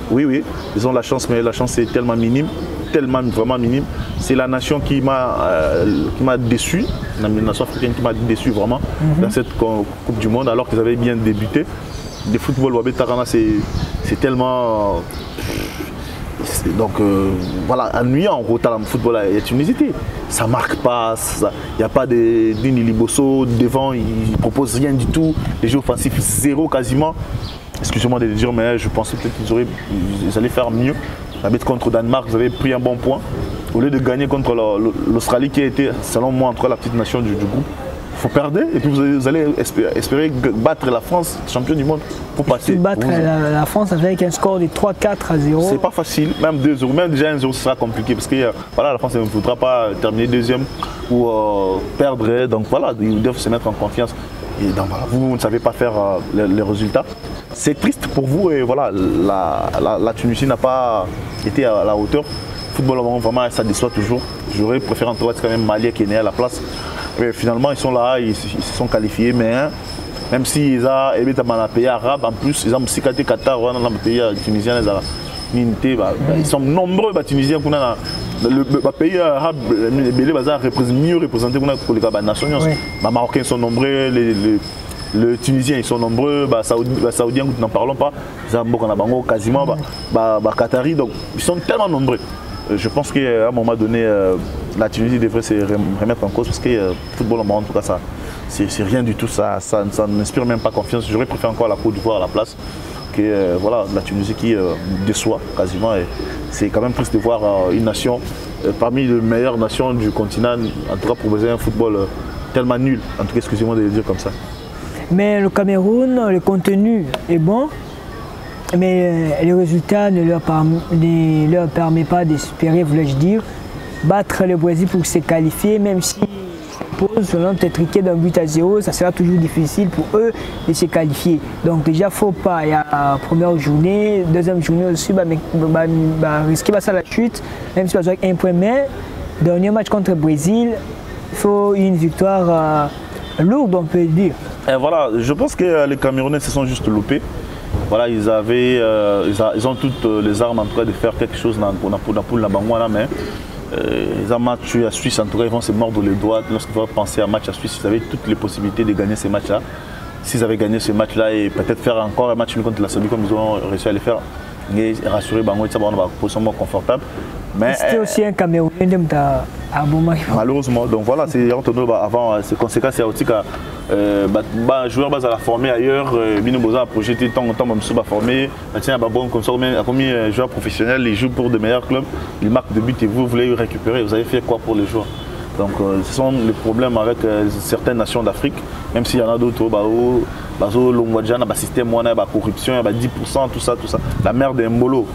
Oui, ils ont la chance, mais la chance est tellement minime, vraiment minime. C'est la nation qui m'a déçu, la nation africaine qui m'a déçu vraiment dans cette Coupe du Monde, alors qu'ils avaient bien débuté. Le football, c'est tellement... Donc voilà, ennuyant en retard dans le football, il y a Tunisie. Ça ne marque pas, il n'y a pas d'Ini Liboso devant, il ne propose rien du tout. Les jeux offensifs, zéro quasiment. excusez-moi de le dire, mais je pensais peut-être qu'ils allaient faire mieux. Contre Danemark, vous avez pris un bon point. Au lieu de gagner contre l'Australie qui a été, selon moi, en tout cas la petite nation du groupe, il faut perdre et puis vous allez espérer battre la France, champion du monde, pour passer. Battre la France avec un score de 3-4 à 0. C'est pas facile, même 2-0, même déjà 1-0 ce sera compliqué parce que voilà, la France ne voudra pas terminer deuxième ou perdre. Donc voilà, ils doivent se mettre en confiance. Et donc, voilà, vous ne savez pas faire les résultats. C'est triste pour vous et voilà, la Tunisie n'a pas été à la hauteur. Le football, vraiment, ça déçoit toujours. J'aurais préféré en tout cas, c'est quand même Mali qui est né à la place. Mais finalement, ils sont là, ils se sont qualifiés, mais même s'ils ont été dans les pays arabes, en plus, ils ont aussi été Qatar, dans les pays tunisiens, ils sont nombreux, les Tunisiens, le pays arabe, mieux représenté que les nations. Les Marocains sont nombreux, les Tunisiens ils sont nombreux, les Saoudiens, nous n'en parlons pas, quasiment, les Qataris, donc ils sont tellement nombreux. Je pense qu'à un moment donné, la Tunisie devrait se remettre en cause parce que le football en tout cas, ça, c'est rien du tout, ça n'inspire même pas confiance. J'aurais préféré encore la Côte d'Ivoire à la place que voilà, la Tunisie qui déçoit quasiment. C'est quand même triste de voir une nation parmi les meilleures nations du continent, en tout cas proposer un football tellement nul. En tout cas, excusez-moi de le dire comme ça. Mais le Cameroun, le contenu est bon. Mais les résultats ne leur permettent pas d'espérer, voulais-je dire, battre le Brésil pour se qualifier, même si selon peut-être d'un but à 0, ça sera toujours difficile pour eux de se qualifier. Donc déjà, il ne faut pas, il y a la première journée, deuxième journée aussi, risquer ça la chute, même si on a un point, mais dernier match contre le Brésil, il faut une victoire lourde, on peut dire. Et voilà, je pense que les Camerounais se sont juste loupés. Voilà, ils ont toutes les armes en tout cas de faire quelque chose dans la poule là-bas, mais ils ont match à Suisse, en tout cas ils vont se mordre les doigts lorsqu'ils vont penser à un match à Suisse. Ils avaient toutes les possibilités de gagner ces matchs-là. S'ils avaient gagné ce match-là et peut-être faire encore un match contre la Serbie comme ils ont réussi à le faire, et rassurer Bango, ça va avoir une position moins confortable. C'était aussi un Camerounais à Bouma. Malheureusement, donc voilà, c'est avant ces conséquences, il y a aussi que joueur bas à la former ailleurs, Bino Boza a projeté tant même sous formé, tiens comme ça, comme joueur professionnel, il joue pour de meilleurs clubs, il marque des buts et vous voulez récupérer, vous avez fait quoi pour les joueurs? Donc ce sont les problèmes avec certaines nations d'Afrique, même s'il y en a d'autres, le système, la corruption, 10%, tout ça. La mère d'Embolo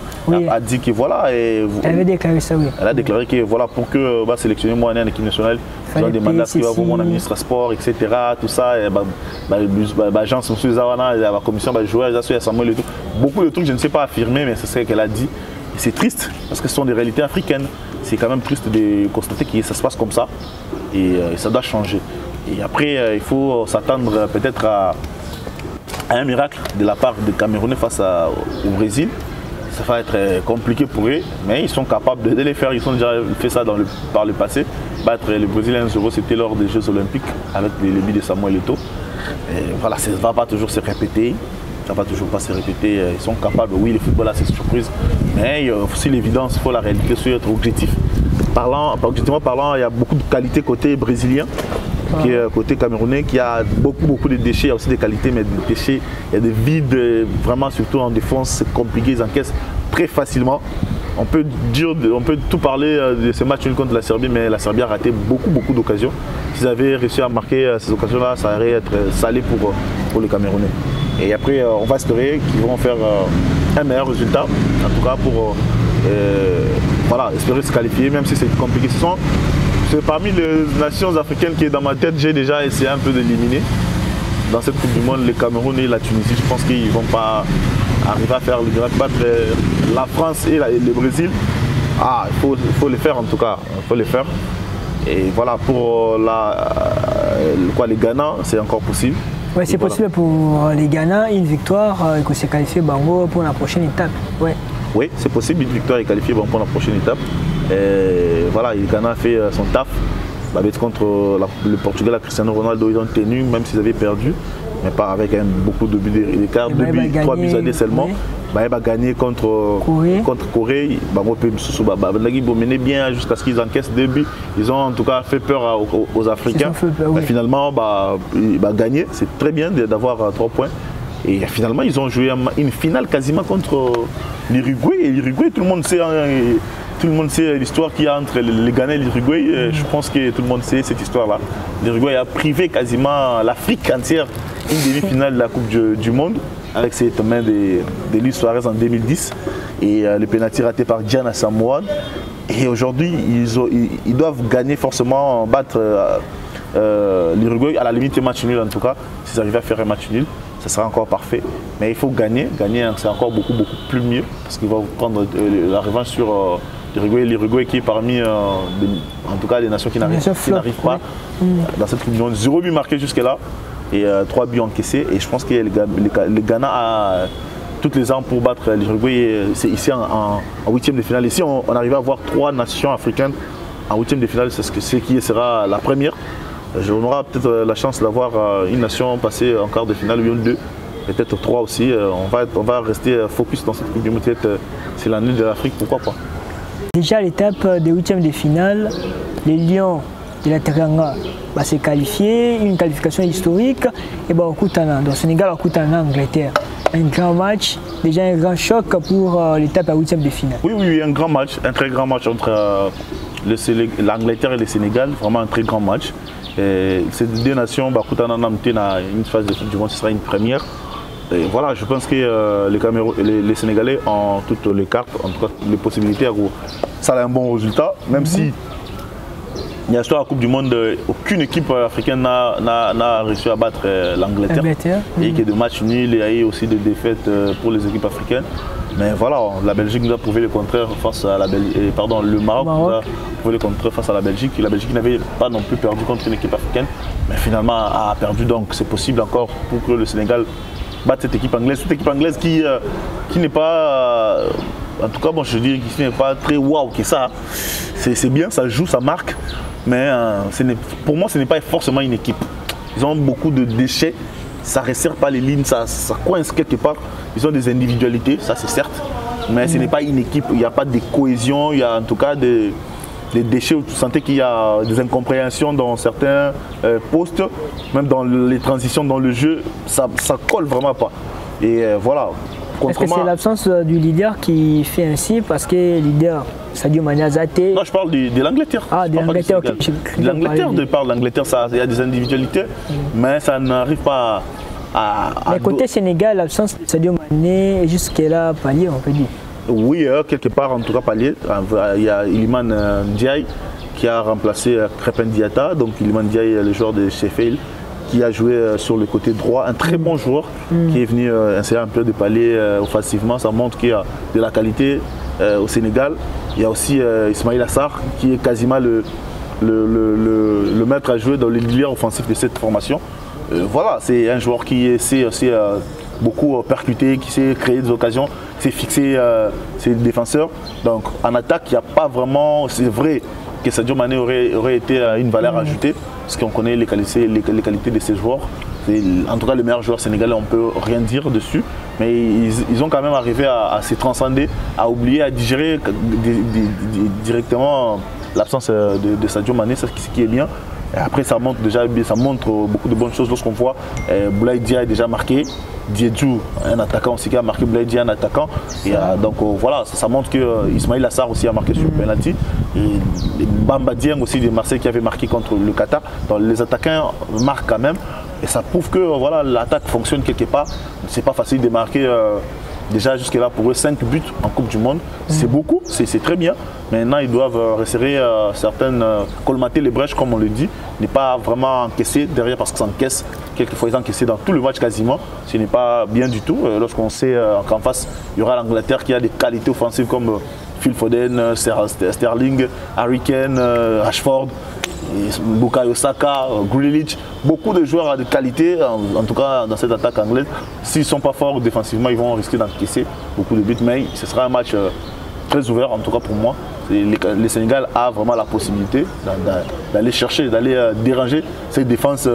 a dit que voilà. Elle avait déclaré ça, oui. Elle a déclaré que voilà, pour que sélectionner moi en équipe nationale, ils ont demandé à ce qu'il va voir mon ministre sport, etc. Tout ça, l'agence, la commission, les joueurs, Samuel et tout. Beaucoup de trucs, je ne sais pas affirmer, mais c'est ce qu'elle a dit. C'est triste parce que ce sont des réalités africaines. C'est quand même triste de constater que ça se passe comme ça et ça doit changer. Et après, il faut s'attendre peut-être à un miracle de la part des Camerounais face au Brésil. Ça va être compliqué pour eux, mais ils sont capables de les faire. Ils ont déjà fait ça par le passé. Battre le Brésil 1-0, c'était lors des Jeux Olympiques avec les buts de Samuel Eto'o. Voilà, ça ne va pas toujours se répéter. Ça ne va toujours pas se répéter. Ils sont capables, oui, le football a ses surprises, mais il y a aussi l'évidence, il faut la réalité, il faut être objectif. Objectivement parlant, il y a beaucoup de qualités côté brésilien, qui est côté camerounais, qui a beaucoup de déchets, il y a aussi des qualités, mais des déchets, il y a des vides, vraiment surtout en défense, c'est compliqué, ils encaissent très facilement. On peut tout parler de ce match contre la Serbie, mais la Serbie a raté beaucoup d'occasions. S'ils avaient réussi à marquer ces occasions-là, ça aurait été salé pour les Camerounais. Et après, on va espérer qu'ils vont faire un meilleur résultat, en tout cas pour voilà, espérer se qualifier, même si c'est compliqué. C'est parmi les nations africaines qui, dans ma tête, j'ai déjà essayé un peu d'éliminer. Dans cette Coupe du Monde, le Cameroun et la Tunisie, je pense qu'ils ne vont pas arriver à faire le miracle, battre la France et le Brésil. Il faut le faire en tout cas, il faut le faire. Et voilà, pour les Ghana, c'est encore possible. Oui, c'est possible pour les Ghana, une victoire et que c'est qualifié Bango pour la prochaine étape. Ouais. Oui, c'est possible, une victoire est qualifiée pour la prochaine étape. Et voilà, le Ghana a fait son taf. Contre le Portugal, Cristiano Ronaldo, ils ont tenu, même s'ils avaient perdu, mais pas avec beaucoup de buts d'écart, 3 buts à 2 seulement. Oui. Il va gagner contre Corée. Ils vont mener bien jusqu'à ce qu'ils encaissent 2 buts. Ils ont en tout cas fait peur aux Africains. Finalement, il va gagner. C'est très bien d'avoir 3 points. Et finalement, ils ont joué une finale quasiment contre l'Uruguay. Et l'Uruguay, tout le monde sait, hein, tout le monde sait l'histoire qu'il y a entre les Ghana et l'Uruguay. Je pense que tout le monde sait cette histoire-là. L'Uruguay a privé quasiment l'Afrique entière une demi-finale de la Coupe du Monde avec cette main de Luis Suarez en 2010 et le pénalty raté par Diana Samoan. Et aujourd'hui, ils doivent gagner forcément, battre l'Uruguay, à la limite match nul en tout cas. S'ils arrivent à faire un match nul, ça sera encore parfait. Mais il faut gagner. Gagner, c'est encore beaucoup plus mieux parce qu'ils vont prendre la revanche sur l'Uruguay qui est parmi, en tout cas, les nations qui n'arrivent pas dans cette Coupe du Monde. 0 but marqué jusque-là et 3 buts encaissés. Et je pense que le Ghana a toutes les armes pour battre l'Uruguay. C'est ici en huitième de finale. Ici, on arrive à avoir 3 nations africaines en huitième de finale. C'est ce qui sera la première. On aura peut-être la chance d'avoir une nation passée en quart de finale, ou 2, peut-être 3 aussi. On va rester focus dans cette Coupe du Monde. C'est l'année de l'Afrique, pourquoi pas. Déjà à l'étape des huitièmes de finale, les Lions de la Teranga s'est qualifié, une qualification historique, et au Sénégal au Angleterre. Un grand match, déjà un grand choc pour l'étape à huitième de finale. Oui, un grand match, un très grand match entre l'Angleterre et le Sénégal, vraiment un très grand match. Et ces deux nations, une phase de Coupe du Monde, ce sera une première. Et voilà, je pense que les Sénégalais ont toutes les cartes, en tout cas les possibilités. Ça a un bon résultat, même si il y a sur la Coupe du Monde, aucune équipe africaine n'a réussi à battre l'Angleterre. Et qu'il y a des matchs nuls, il y a eu aussi des défaites pour les équipes africaines. Mais voilà, la Belgique nous a prouvé le contraire face à le Maroc nous a prouvé le contraire face à la Belgique. La Belgique n'avait pas non plus perdu contre une équipe africaine, mais finalement a perdu. Donc c'est possible encore pour que le Sénégal batte cette équipe anglaise. Cette équipe anglaise qui n'est pas, en tout cas, je dirais qui n'est pas très waouh que ça. C'est bien, ça joue, ça marque, mais pour moi ce n'est pas forcément une équipe. Ils ont beaucoup de déchets. Ça ne resserre pas les lignes, ça coince quelque part. Ils ont des individualités, ça c'est certes, mais ce n'est pas une équipe, il n'y a pas de cohésion, il y a en tout cas des déchets où tu sentais qu'il y a des incompréhensions dans certains postes, même dans les transitions dans le jeu, ça colle vraiment pas. Et voilà. Est-ce que c'est l'absence du leader qui fait ainsi parce que le leader, Sadio Mané a zaté? Non, je parle de l'Angleterre. Ah, de l'Angleterre, ok. De l'Angleterre, l'Angleterre, il y a des individualités, mais ça n'arrive pas à... Mais côté Sénégal, l'absence de Sadio Mané est jusque-là pallié, on peut dire. Oui, quelque part, en tout cas pallié. Il y a Iliman Ndiaye qui a remplacé Crépin Diatta. Donc Iliman Ndiaye, le joueur de Sheffield, qui a joué sur le côté droit, un très bon joueur qui est venu insérer un peu de palais offensivement. Ça montre qu'il y a de la qualité au Sénégal. Il y a aussi Ismaïla Sarr qui est quasiment le maître à jouer dans les leaders offensifs de cette formation. Voilà, c'est un joueur qui sait aussi beaucoup percuter, qui sait créer des occasions, qui sait fixer ses défenseurs. Donc en attaque, il n'y a pas vraiment, c'est vrai que Sadio Mané aurait été une valeur ajoutée, parce qu'on connaît les qualités de ces joueurs. En tout cas, le meilleur joueur sénégalais, on ne peut rien dire dessus, mais ils ont quand même arrivé à se transcender, à oublier, à digérer directement l'absence de Sadio Mané, c'est ce qui est bien. Et après, ça montre beaucoup de bonnes choses lorsqu'on voit Boulaye Dia a déjà marqué, Diédhiou, un attaquant aussi qui a marqué, Boulaye Dia un attaquant. Et donc voilà, ça montre que Ismaïla Sarr aussi a marqué sur le penalty. Et Bamba Dieng aussi de Marseille qui avait marqué contre le Qatar. Donc les attaquants marquent quand même. Et ça prouve que voilà, l'attaque fonctionne quelque part. C'est pas facile de marquer. Déjà jusque-là pour eux 5 buts en Coupe du Monde, c'est beaucoup, c'est très bien. Maintenant ils doivent resserrer colmater les brèches comme on le dit, ne pas vraiment encaisser derrière parce que ça encaisse. Quelquefois ils encaissent dans tout le match quasiment, ce n'est pas bien du tout. Lorsqu'on sait qu'en face il y aura l'Angleterre qui a des qualités offensives comme Phil Foden, Sterling, Harry Kane, Rashford, Bukayo Saka, Grealish, beaucoup de joueurs de qualité, en tout cas dans cette attaque anglaise. S'ils ne sont pas forts défensivement, ils vont risquer d'encaisser beaucoup de buts, mais ce sera un match très ouvert, en tout cas pour moi. Le Sénégal a vraiment la possibilité d'aller chercher, d'aller déranger cette défense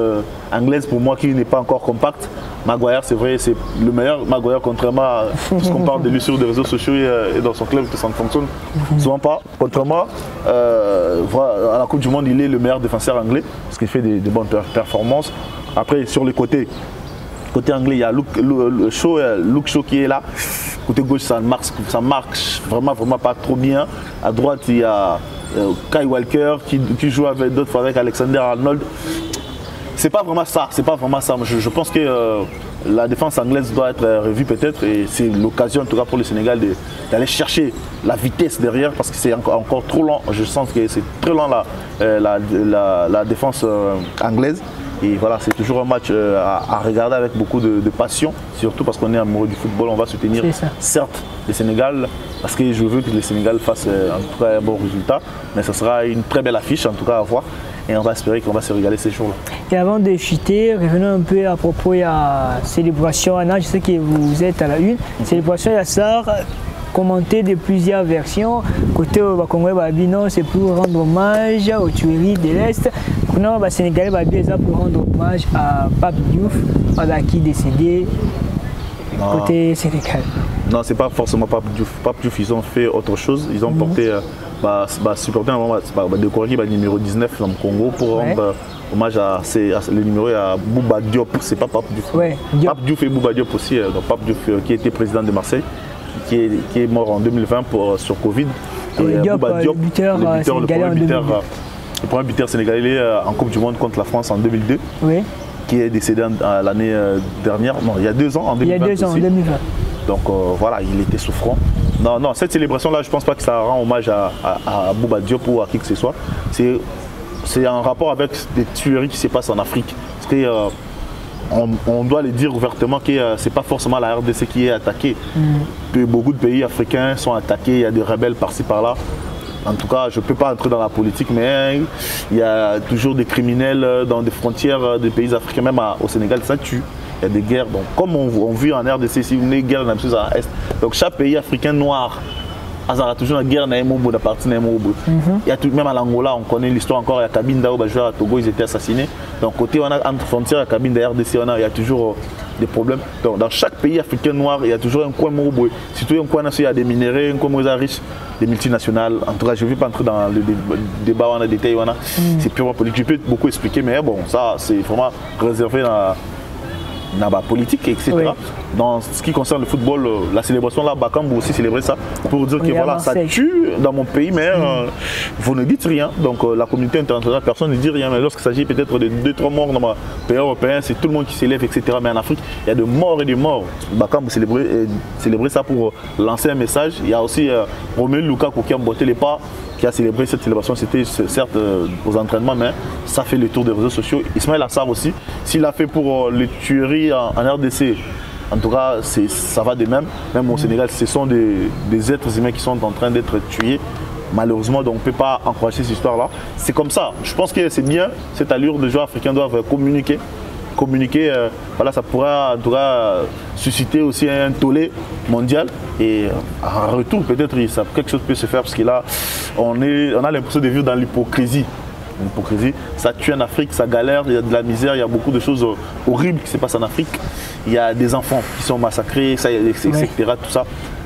anglaise pour moi qui n'est pas encore compacte. Maguire, c'est vrai, c'est le meilleur. Maguire, contrairement à ce qu'on parle de lui sur les réseaux sociaux et dans son club, que ça ne fonctionne souvent pas. Contrairement à la Coupe du Monde, il est le meilleur défenseur anglais parce qu'il fait des bonnes performances. Après, sur les côtés, Côté anglais, il y a Luke Shaw qui est là. Côté gauche, ça marche vraiment pas trop bien. À droite, il y a Kai Walker qui joue avec d'autres fois avec Alexander Arnold. C'est pas vraiment ça. Je pense que la défense anglaise doit être revue peut-être, et c'est l'occasion en tout cas pour le Sénégal d'aller chercher la vitesse derrière, parce que c'est encore trop lent. Je sens que c'est très lent la défense anglaise. Et voilà, c'est toujours un match à regarder avec beaucoup de passion, surtout parce qu'on est amoureux du football. On va soutenir certes le Sénégal, parce que je veux que le Sénégal fasse en tout cas un bon résultat, mais ce sera une très belle affiche en tout cas à voir. Et on va espérer qu'on va se régaler ces jours-là. Et avant de chuter, revenons un peu à propos de la célébration. Anna, je sais que vous êtes à la une. Célébration Yassar, commenté de plusieurs versions. Côté Congolais Babino, c'est pour rendre hommage aux tueries de l'Est. Maintenant, les Sénégalais Babino, pour rendre hommage à Pape Diouf, qui est décédé côté Sénégal. Non, c'est pas forcément Pape Diouf. Pape Diouf, ils ont fait autre chose. Ils ont porté, supporté un moment de Corée, numéro 19 dans le Congo, pour rendre hommage à le numéro à Bouba Diop. C'est pas Pape Diouf. Pape Diouf et Bouba Diop aussi. Donc Pape Diouf qui était président de Marseille, qui est mort en 2020 sur Covid. Et Bouba Diop, le premier buteur sénégalais en Coupe du Monde contre la France en 2002. Oui. Qui est décédé l'année dernière, non, il y a 2 ans, en 2020. Il y a 2 ans, en 2020. Donc voilà, il était souffrant. Non, cette célébration-là, je ne pense pas que ça rend hommage à Bouba Diop ou à qui que ce soit. C'est en rapport avec des tueries qui se passent en Afrique. Parce que, on doit le dire ouvertement que ce n'est pas forcément la RDC qui est attaquée. Que beaucoup de pays africains sont attaqués, il y a des rebelles par-ci par-là. En tout cas, je ne peux pas entrer dans la politique, mais il y a toujours des criminels dans des frontières des pays africains, même au Sénégal, ça tue. Il y a des guerres. Donc, comme on vit en RDC, si une guerre dans l'Est, donc chaque pays africain noir, il y a toujours une guerre dans la partie. Il y a tout, même à l'Angola, on connaît l'histoire encore, il y a Kabinda, à Togo, ils étaient assassinés. Donc, côté entre frontières, Kabinda, RDC, il y a toujours des problèmes. Donc, dans chaque pays africain noir, il y a toujours un coin Mourouboui. Surtout un coin il y a des minéraux, un coin riche, des multinationales. En tout cas, je ne vais pas entrer dans le débat, on a des détails, c'est purement politique. Je peux beaucoup expliquer, mais bon, ça, c'est vraiment réservé dans la politique, etc. Oui. Dans ce qui concerne le football, la célébration là, Bakambu aussi célébrer ça pour dire que voilà, ça tue dans mon pays, mais vous ne dites rien. Donc la communauté internationale, personne ne dit rien. Mais lorsqu'il s'agit peut-être de 2-3 morts dans le pays européen, c'est tout le monde qui s'élève, etc. Mais en Afrique, il y a de morts et de morts. Bakambu célébrer ça pour lancer un message. Il y a aussi Romelu Lukaku qui a botté les pas, qui a célébré cette célébration. C'était certes aux entraînements, mais ça fait le tour des réseaux sociaux. Ismaël Assar aussi, s'il a fait pour les tueries en RDC, en tout cas, ça va de même. Même au Sénégal, ce sont des êtres humains qui sont en train d'être tués. Malheureusement, donc, on ne peut pas encourager cette histoire-là. C'est comme ça. Je pense que c'est bien, cette allure de joueurs africains doivent communiquer. Voilà, ça pourra en tout cas susciter aussi un tollé mondial. Et en retour, peut-être quelque chose peut se faire, parce que là, on a l'impression de vivre dans l'hypocrisie. L'hypocrisie, ça tue en Afrique, ça galère, il y a de la misère, il y a beaucoup de choses horribles qui se passent en Afrique. Il y a des enfants qui sont massacrés, etc. Tout ça.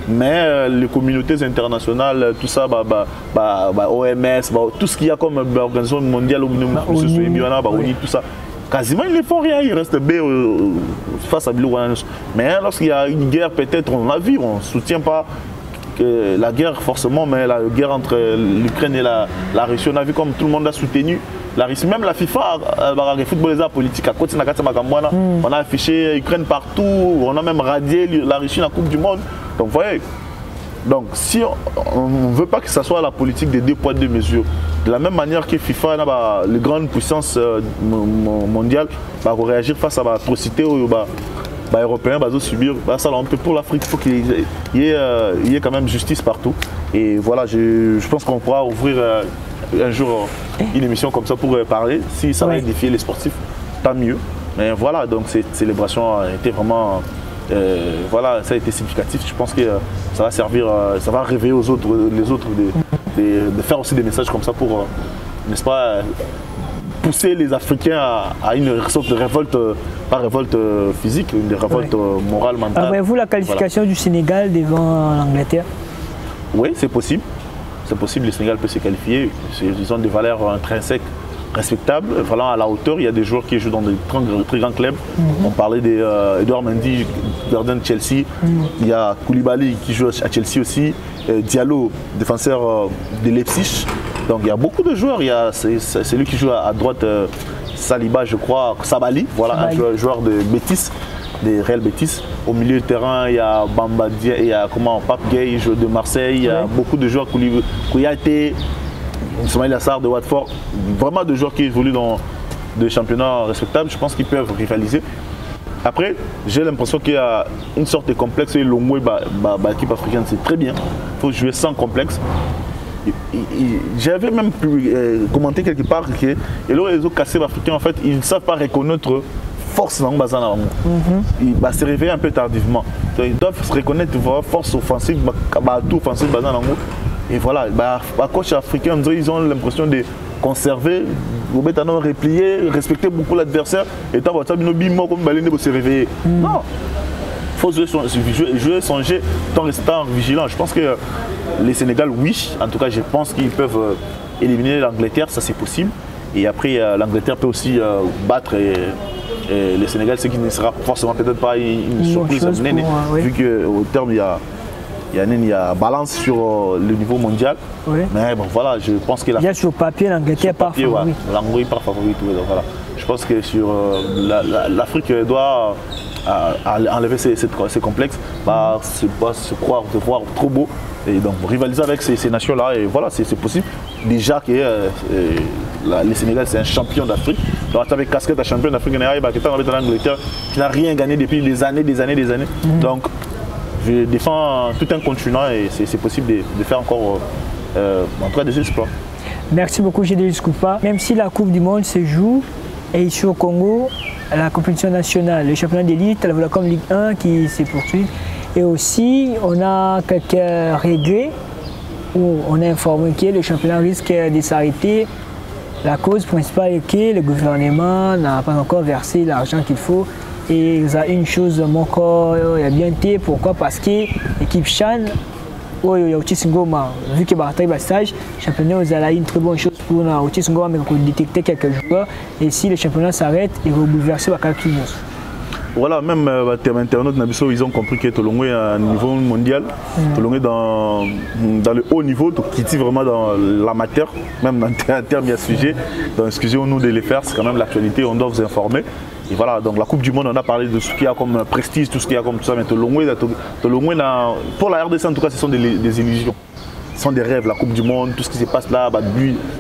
Mais les communautés internationales, tout ça, OMS, tout ce qu'il y a comme organisation mondiale, tout ça, quasiment ils ne font rien, ils restent face à Bilou. Mais lorsqu'il y a une guerre, peut-être on l'a vu, on ne soutient pas la guerre forcément, mais la guerre entre l'Ukraine et la Russie, on a vu comme tout le monde a soutenu la Russie. Même la FIFA, les footballeurs politiques, à côté de on a affiché l'Ukraine partout, on a même radié la Russie dans la Coupe du Monde. Donc vous voyez, donc si on ne veut pas que ce soit la politique des 2 poids 2 mesures, de la même manière que FIFA, les grandes puissances mondiales vont réagir face à l'atrocité européens subir ça, pour l'Afrique, il faut qu'il y ait quand même justice partout. Et voilà, je pense qu'on pourra ouvrir un jour une émission comme ça pour parler. Si ça va édifier les sportifs, tant mieux. Mais voilà, donc cette célébration a été vraiment voilà, ça a été significatif. Je pense que ça va servir, ça va réveiller les autres de faire aussi des messages comme ça pour, n'est-ce pas, pousser les Africains à une sorte de révolte, pas révolte physique, une révolte morale, mentale. Avez-vous la qualification du Sénégal devant l'Angleterre? Oui, c'est possible. C'est possible, le Sénégal peut se qualifier. Ils ont des valeurs intrinsèques respectable, vraiment à la hauteur. Il y a des joueurs qui jouent dans des très grands clubs. On parlait d'Edouard Mendy, gardien de Chelsea. Il y a Koulibaly qui joue à Chelsea aussi. Diallo, défenseur de Leipzig. Donc il y a beaucoup de joueurs. C'est lui qui joue à droite, Saliba, je crois, Sabali, voilà, un joueur de Betis, des Real Betis. Au milieu de terrain, il y a Bamba Dia, il y a Pape Gueye, joueur de Marseille. Il y a beaucoup de joueurs, Kouyaté, Ismaïla Sarr de Watford, vraiment de joueurs qui évoluent dans des championnats respectables. Je pense qu'ils peuvent rivaliser. Après, j'ai l'impression qu'il y a une sorte de complexe. Et l'Ongwe, l'équipe africaine, c'est très bien. Il faut jouer sans complexe. J'avais même pu commenter quelque part que les autres cassés africains, en fait, ils ne savent pas reconnaître force dans le bazar. Ils se réveillent un peu tardivement. Donc, ils doivent se reconnaître force offensive, tout offensive bazar. Et voilà, coach africain, ils ont l'impression de conserver, replier, respecter beaucoup l'adversaire. Et tant que se réveiller. Non, il faut jouer, songer, tout en restant vigilant. Je pense que les Sénégal, oui, en tout cas, je pense qu'ils peuvent éliminer l'Angleterre, ça c'est possible. Et après, l'Angleterre peut aussi battre le Sénégal, ce qui ne sera forcément peut-être pas une surprise, vu qu'au terme, il y a balance sur le niveau mondial. Oui. Mais bon, voilà, je pense qu'il y a sur papier l'Angleterre pas favori. L'Angleterre pas favori. Voilà. Je pense que sur l'Afrique doit enlever ces complexes, se croire, de voir trop beau. Et donc rivaliser avec ces nations-là, et voilà, c'est possible. Déjà que le Sénégal, c'est un champion d'Afrique. Donc avec casquette à champion d'Afrique, l'Angleterre qui n'a rien gagné depuis des années. Donc je défends tout un continent et c'est possible de faire encore en tout cas des exploits. Merci beaucoup, Gédéus Koupa. Même si la Coupe du Monde se joue et ici au Congo, la compétition nationale, le championnat d'élite, la Vodacom Ligue 1 qui se poursuit. Et aussi, on a quelques regrets où on a informé que le championnat risque de s'arrêter. La cause principale est que le gouvernement n'a pas encore versé l'argent qu'il faut. Et il y a une chose encore, il y a bien été. Pourquoi? Parce que l'équipe Chan, il y a Otis Ngoma, vu que Bartay Bassage, le championnat, vous avez une très bonne chose pour Otis Ngoma, mais pour détecter quelques joueurs. Et si le championnat s'arrête, il va bouleverser Bakaki. Voilà, même les internautes ils ont compris que Tolongwe est à un niveau mondial. Tolongwe dans le haut niveau, qui est vraiment dans l'amateur, même en termes de sujet. Donc excusez-nous de les faire, c'est quand même l'actualité, on doit vous informer. Et voilà, donc la Coupe du Monde, on a parlé de ce qu'il y a comme prestige, tout ce qu'il y a comme tout ça, mais Tolongwe, pour la RDC en tout cas, ce sont des illusions. Ce sont des rêves, la Coupe du Monde, tout ce qui se passe là,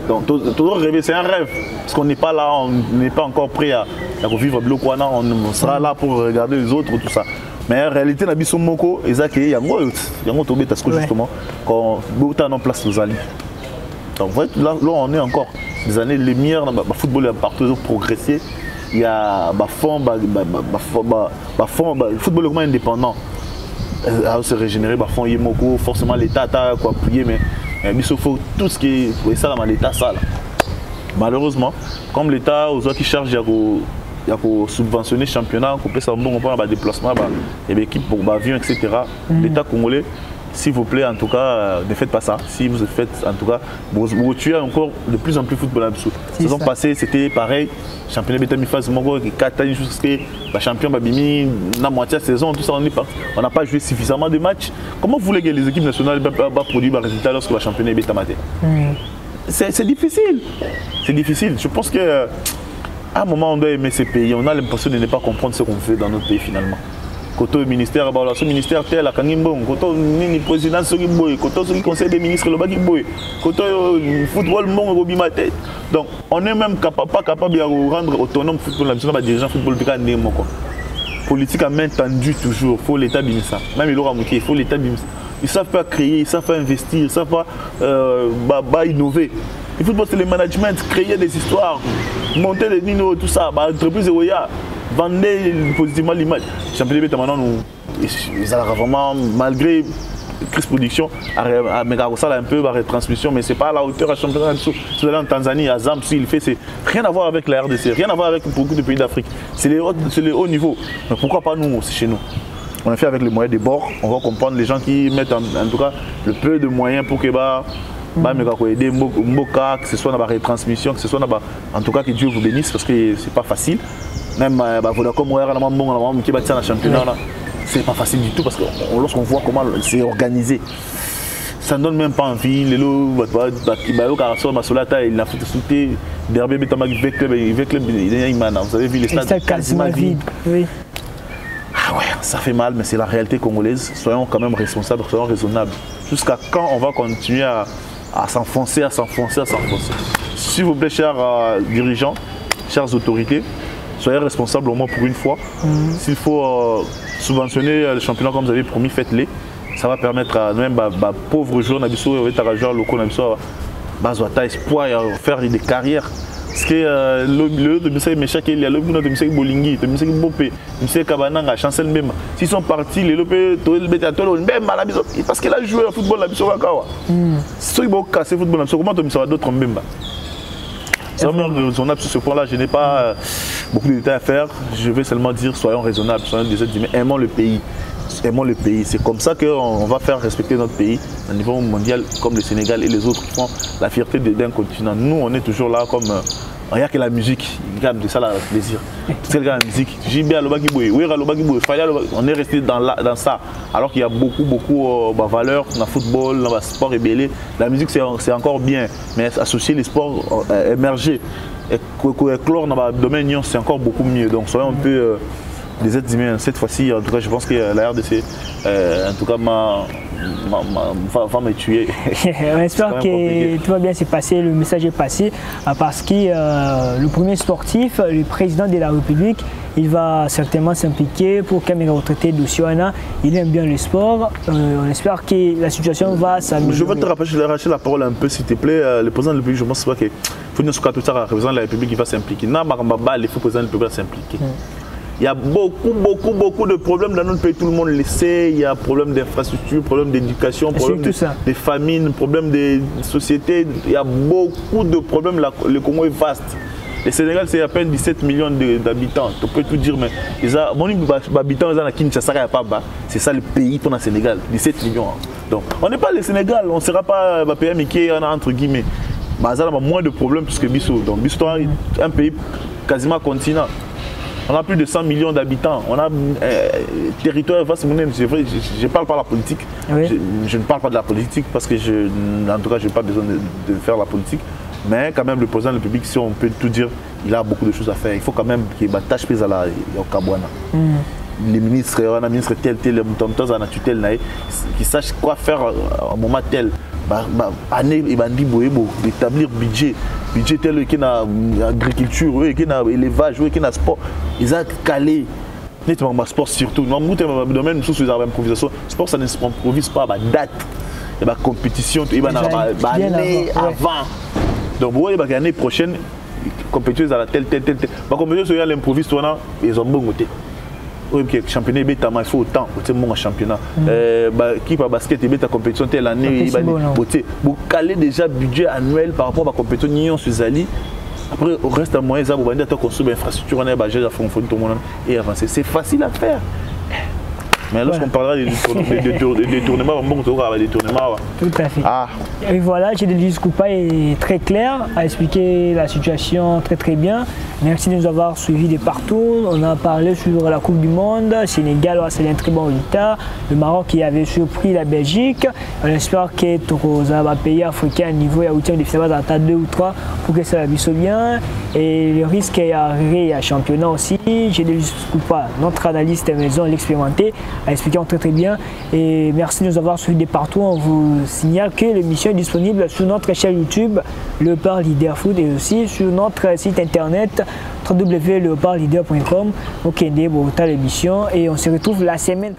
donc toujours rêver, c'est un rêve. Parce qu'on n'est pas là, on n'est pas encore prêt à vivre Blokwana, on sera là pour regarder les autres, tout ça. Mais en réalité, on a dit Moko, il y a un tombé justement, quand Boutan en place aux alliés. Donc là, on est encore des années lumière, le football a partout progressé. Il y a le football indépendant. À se régénérer, forcément l'État a appuyé, mais il faut tout ce qui est ça dans l'État, ça. Malheureusement, comme l'État, aux autres qui chargent, il y a subventionner le championnat, on peut savoir des déplacements, des équipes pour avions, etc. L'État congolais, s'il vous plaît, en tout cas, ne faites pas ça. Si vous faites, en tout cas, vous tuez encore de plus en plus football en dessous. La saison passée, c'était pareil. Championnat Bétami Phase Mongo, 4 ans, jusqu'à champion Babimi, la moitié de la saison, tout ça, on n'a pas joué suffisamment de matchs. Comment vous voulez que les équipes nationales produisent des résultats lorsque le championnat est Bétamaté? C'est difficile. C'est difficile. Je pense qu'à un moment, on doit aimer ces pays. On a l'impression de ne pas comprendre ce qu'on fait dans notre pays finalement. Côté ministère, le ministère tel à Kangimbo, côté président Sogiboy, côté conseil des ministres le Bagiboy, côté football mon Robimate. Donc on n'est même pas capable de rendre autonome football, la dirigeant football politique à main tendue toujours. Il faut l'État bimmer ça. Même il aura manqué, il faut l'État bimmer ça. Ils ne savent pas créer, ils ne savent pas investir, ils ne savent pas innover. Le football c'est le management, créer des histoires, monter des ninos, tout ça, entreprise Ewoya. Vendre positivement l'image. Championnat de maintenant, ils ont vraiment, malgré crise production, à Megarossal un peu la retransmission, mais ce n'est pas à la hauteur à championnat. Si vous allez en Tanzanie, à Zambie, il fait, c'est rien à voir avec la RDC, rien à voir avec beaucoup de pays d'Afrique. C'est le haut niveau. Mais pourquoi pas nous aussi chez nous? On a fait avec les moyens des bords, on va comprendre les gens qui mettent en tout cas le peu de moyens pour que aider Mboka, que ce soit dans la retransmission, que ce soit dans en tout cas que Dieu vous bénisse parce que c'est pas facile. Même Vodacom qui bat dans le championnat, c'est pas facile du tout parce que lorsqu'on voit comment c'est organisé, ça ne donne même pas envie. Les lots, il a fait sauter derrière vous avez vu les stades quasiment vides. Oui. Ah ouais, ça fait mal, mais c'est la réalité congolaise. Soyons quand même responsables, soyons raisonnables. Jusqu'à quand on va continuer à s'enfoncer, à s'enfoncer. S'il vous plaît, chers dirigeants, chères autorités, soyez responsables au moins pour une fois. S'il faut subventionner le championnat comme vous avez promis, faites-les. Ça va permettre à même pauvres joueurs, joueurs locaux, espoir et faire des carrières. Parce que le méchant il y a le de Bolingi, de M. Bopé, M. Kabananga, Chancel Mbemba. S'ils sont partis, les lopés, parce qu'il a joué au football la Bisso Wakawa. Si ils vont casser le football, comment tu me d'autres Mbemba? Sur ce point-là, je n'ai pas beaucoup de détails à faire. Je vais seulement dire soyons raisonnables, soyons des êtres humains, aimons le pays. Aimons le pays. C'est comme ça qu'on va faire respecter notre pays au niveau mondial, comme le Sénégal et les autres qui font la fierté d'un continent. Nous, on est toujours là comme... Il n'y a que la musique, c'est ça le plaisir. C'est la musique. On est resté dans ça. Alors qu'il y a beaucoup de valeurs dans le football, dans le sport ébélé. La musique, c'est encore bien. Mais associer les sports émergés et clore dans le domaine, c'est encore beaucoup mieux. Donc, soyons un peu... des êtres humains. Cette fois-ci, en tout cas, je pense que la RDC, en tout cas, va me tuer. On espère que tout va bien se passer, le message est passé, parce que le premier sportif, le président de la République, il va certainement s'impliquer pour qu'un retraité de Siouana, il aime bien le sport. On espère que la situation va s'améliorer. Je vais te rapprocher la parole un peu, s'il te plaît. Le président de la République, je pense pas qu'il faut nous souhaiter le président de la République qui va s'impliquer. Non, il faut le président de la République s'impliquer. Il y a beaucoup de problèmes dans notre pays, tout le monde le sait. Il y a problème d'infrastructure, problème d'éducation, problème de famine, problème de société. Il y a beaucoup de problèmes. Le Congo est vaste. Le Sénégal, c'est à peine 17 millions d'habitants. Tu peux tout dire, mais mon habitants, c'est ça le pays pour le Sénégal, 17 millions. Donc, on n'est pas le Sénégal, on ne sera pas un pays qui est entre guillemets. On a moins de problèmes que Bissau. Donc, Bissau est un pays quasiment continent. On a plus de 100 millions d'habitants. On a territoire vaste. Je ne parle pas de la politique. Oui. Je ne parle pas de la politique parce que, en tout cas, je n'ai pas besoin de faire la politique. Mais quand même, le président de la République, si on peut tout dire, il a beaucoup de choses à faire. Il faut quand même qu'il y ait une tâche prise à la Kabouana. Les ministres, on a ministre tel, qui sachent quoi faire à un moment tel. Établir budget tel qui a agriculture, qui a élevage, qui a sport, ils ont calé. Sport surtout. Dans le domaine de l'improvisation, sport ça ne s'improvise pas, date, il y a compétition, il y a année avant. Donc l'année prochaine, compétition à la telle. La compétition sur l'improviste, ils ont bon côté. Oui, le championnat, il faut autant, mon championnat. Qui va basket, il y a compétition telle année, vous calez déjà budget annuel par rapport à la compétition sur Zali. Après, au reste d'un moyen, vous allez construire une infrastructure, on a budget à fond, et avancer. C'est facile à faire. Mais lorsqu'on parlera des détournements, on va des détournements. Tout à fait. Et voilà, Gédélius Koupa est très clair, a expliqué la situation très bien. Merci de nous avoir suivis de partout. On a parlé sur la Coupe du Monde. Sénégal, c'est un très bon résultat. Le Maroc qui avait surpris la Belgique. On espère que les pays africains à niveau, il y a 8e de finale dans 2 ou 3 pour que ça va bien. Et le risque est arrivé à championnat aussi. Gédélius Koupa, notre analyste maison, l'expérimenté, a expliqué très bien. Et merci de nous avoir suivis de partout. On vous signale que l'émission est disponible sur notre chaîne YouTube, Léopard Leader Foot, et aussi sur notre site internet www.leopardleader.com. Ok, pour l'émission et on se retrouve la semaine.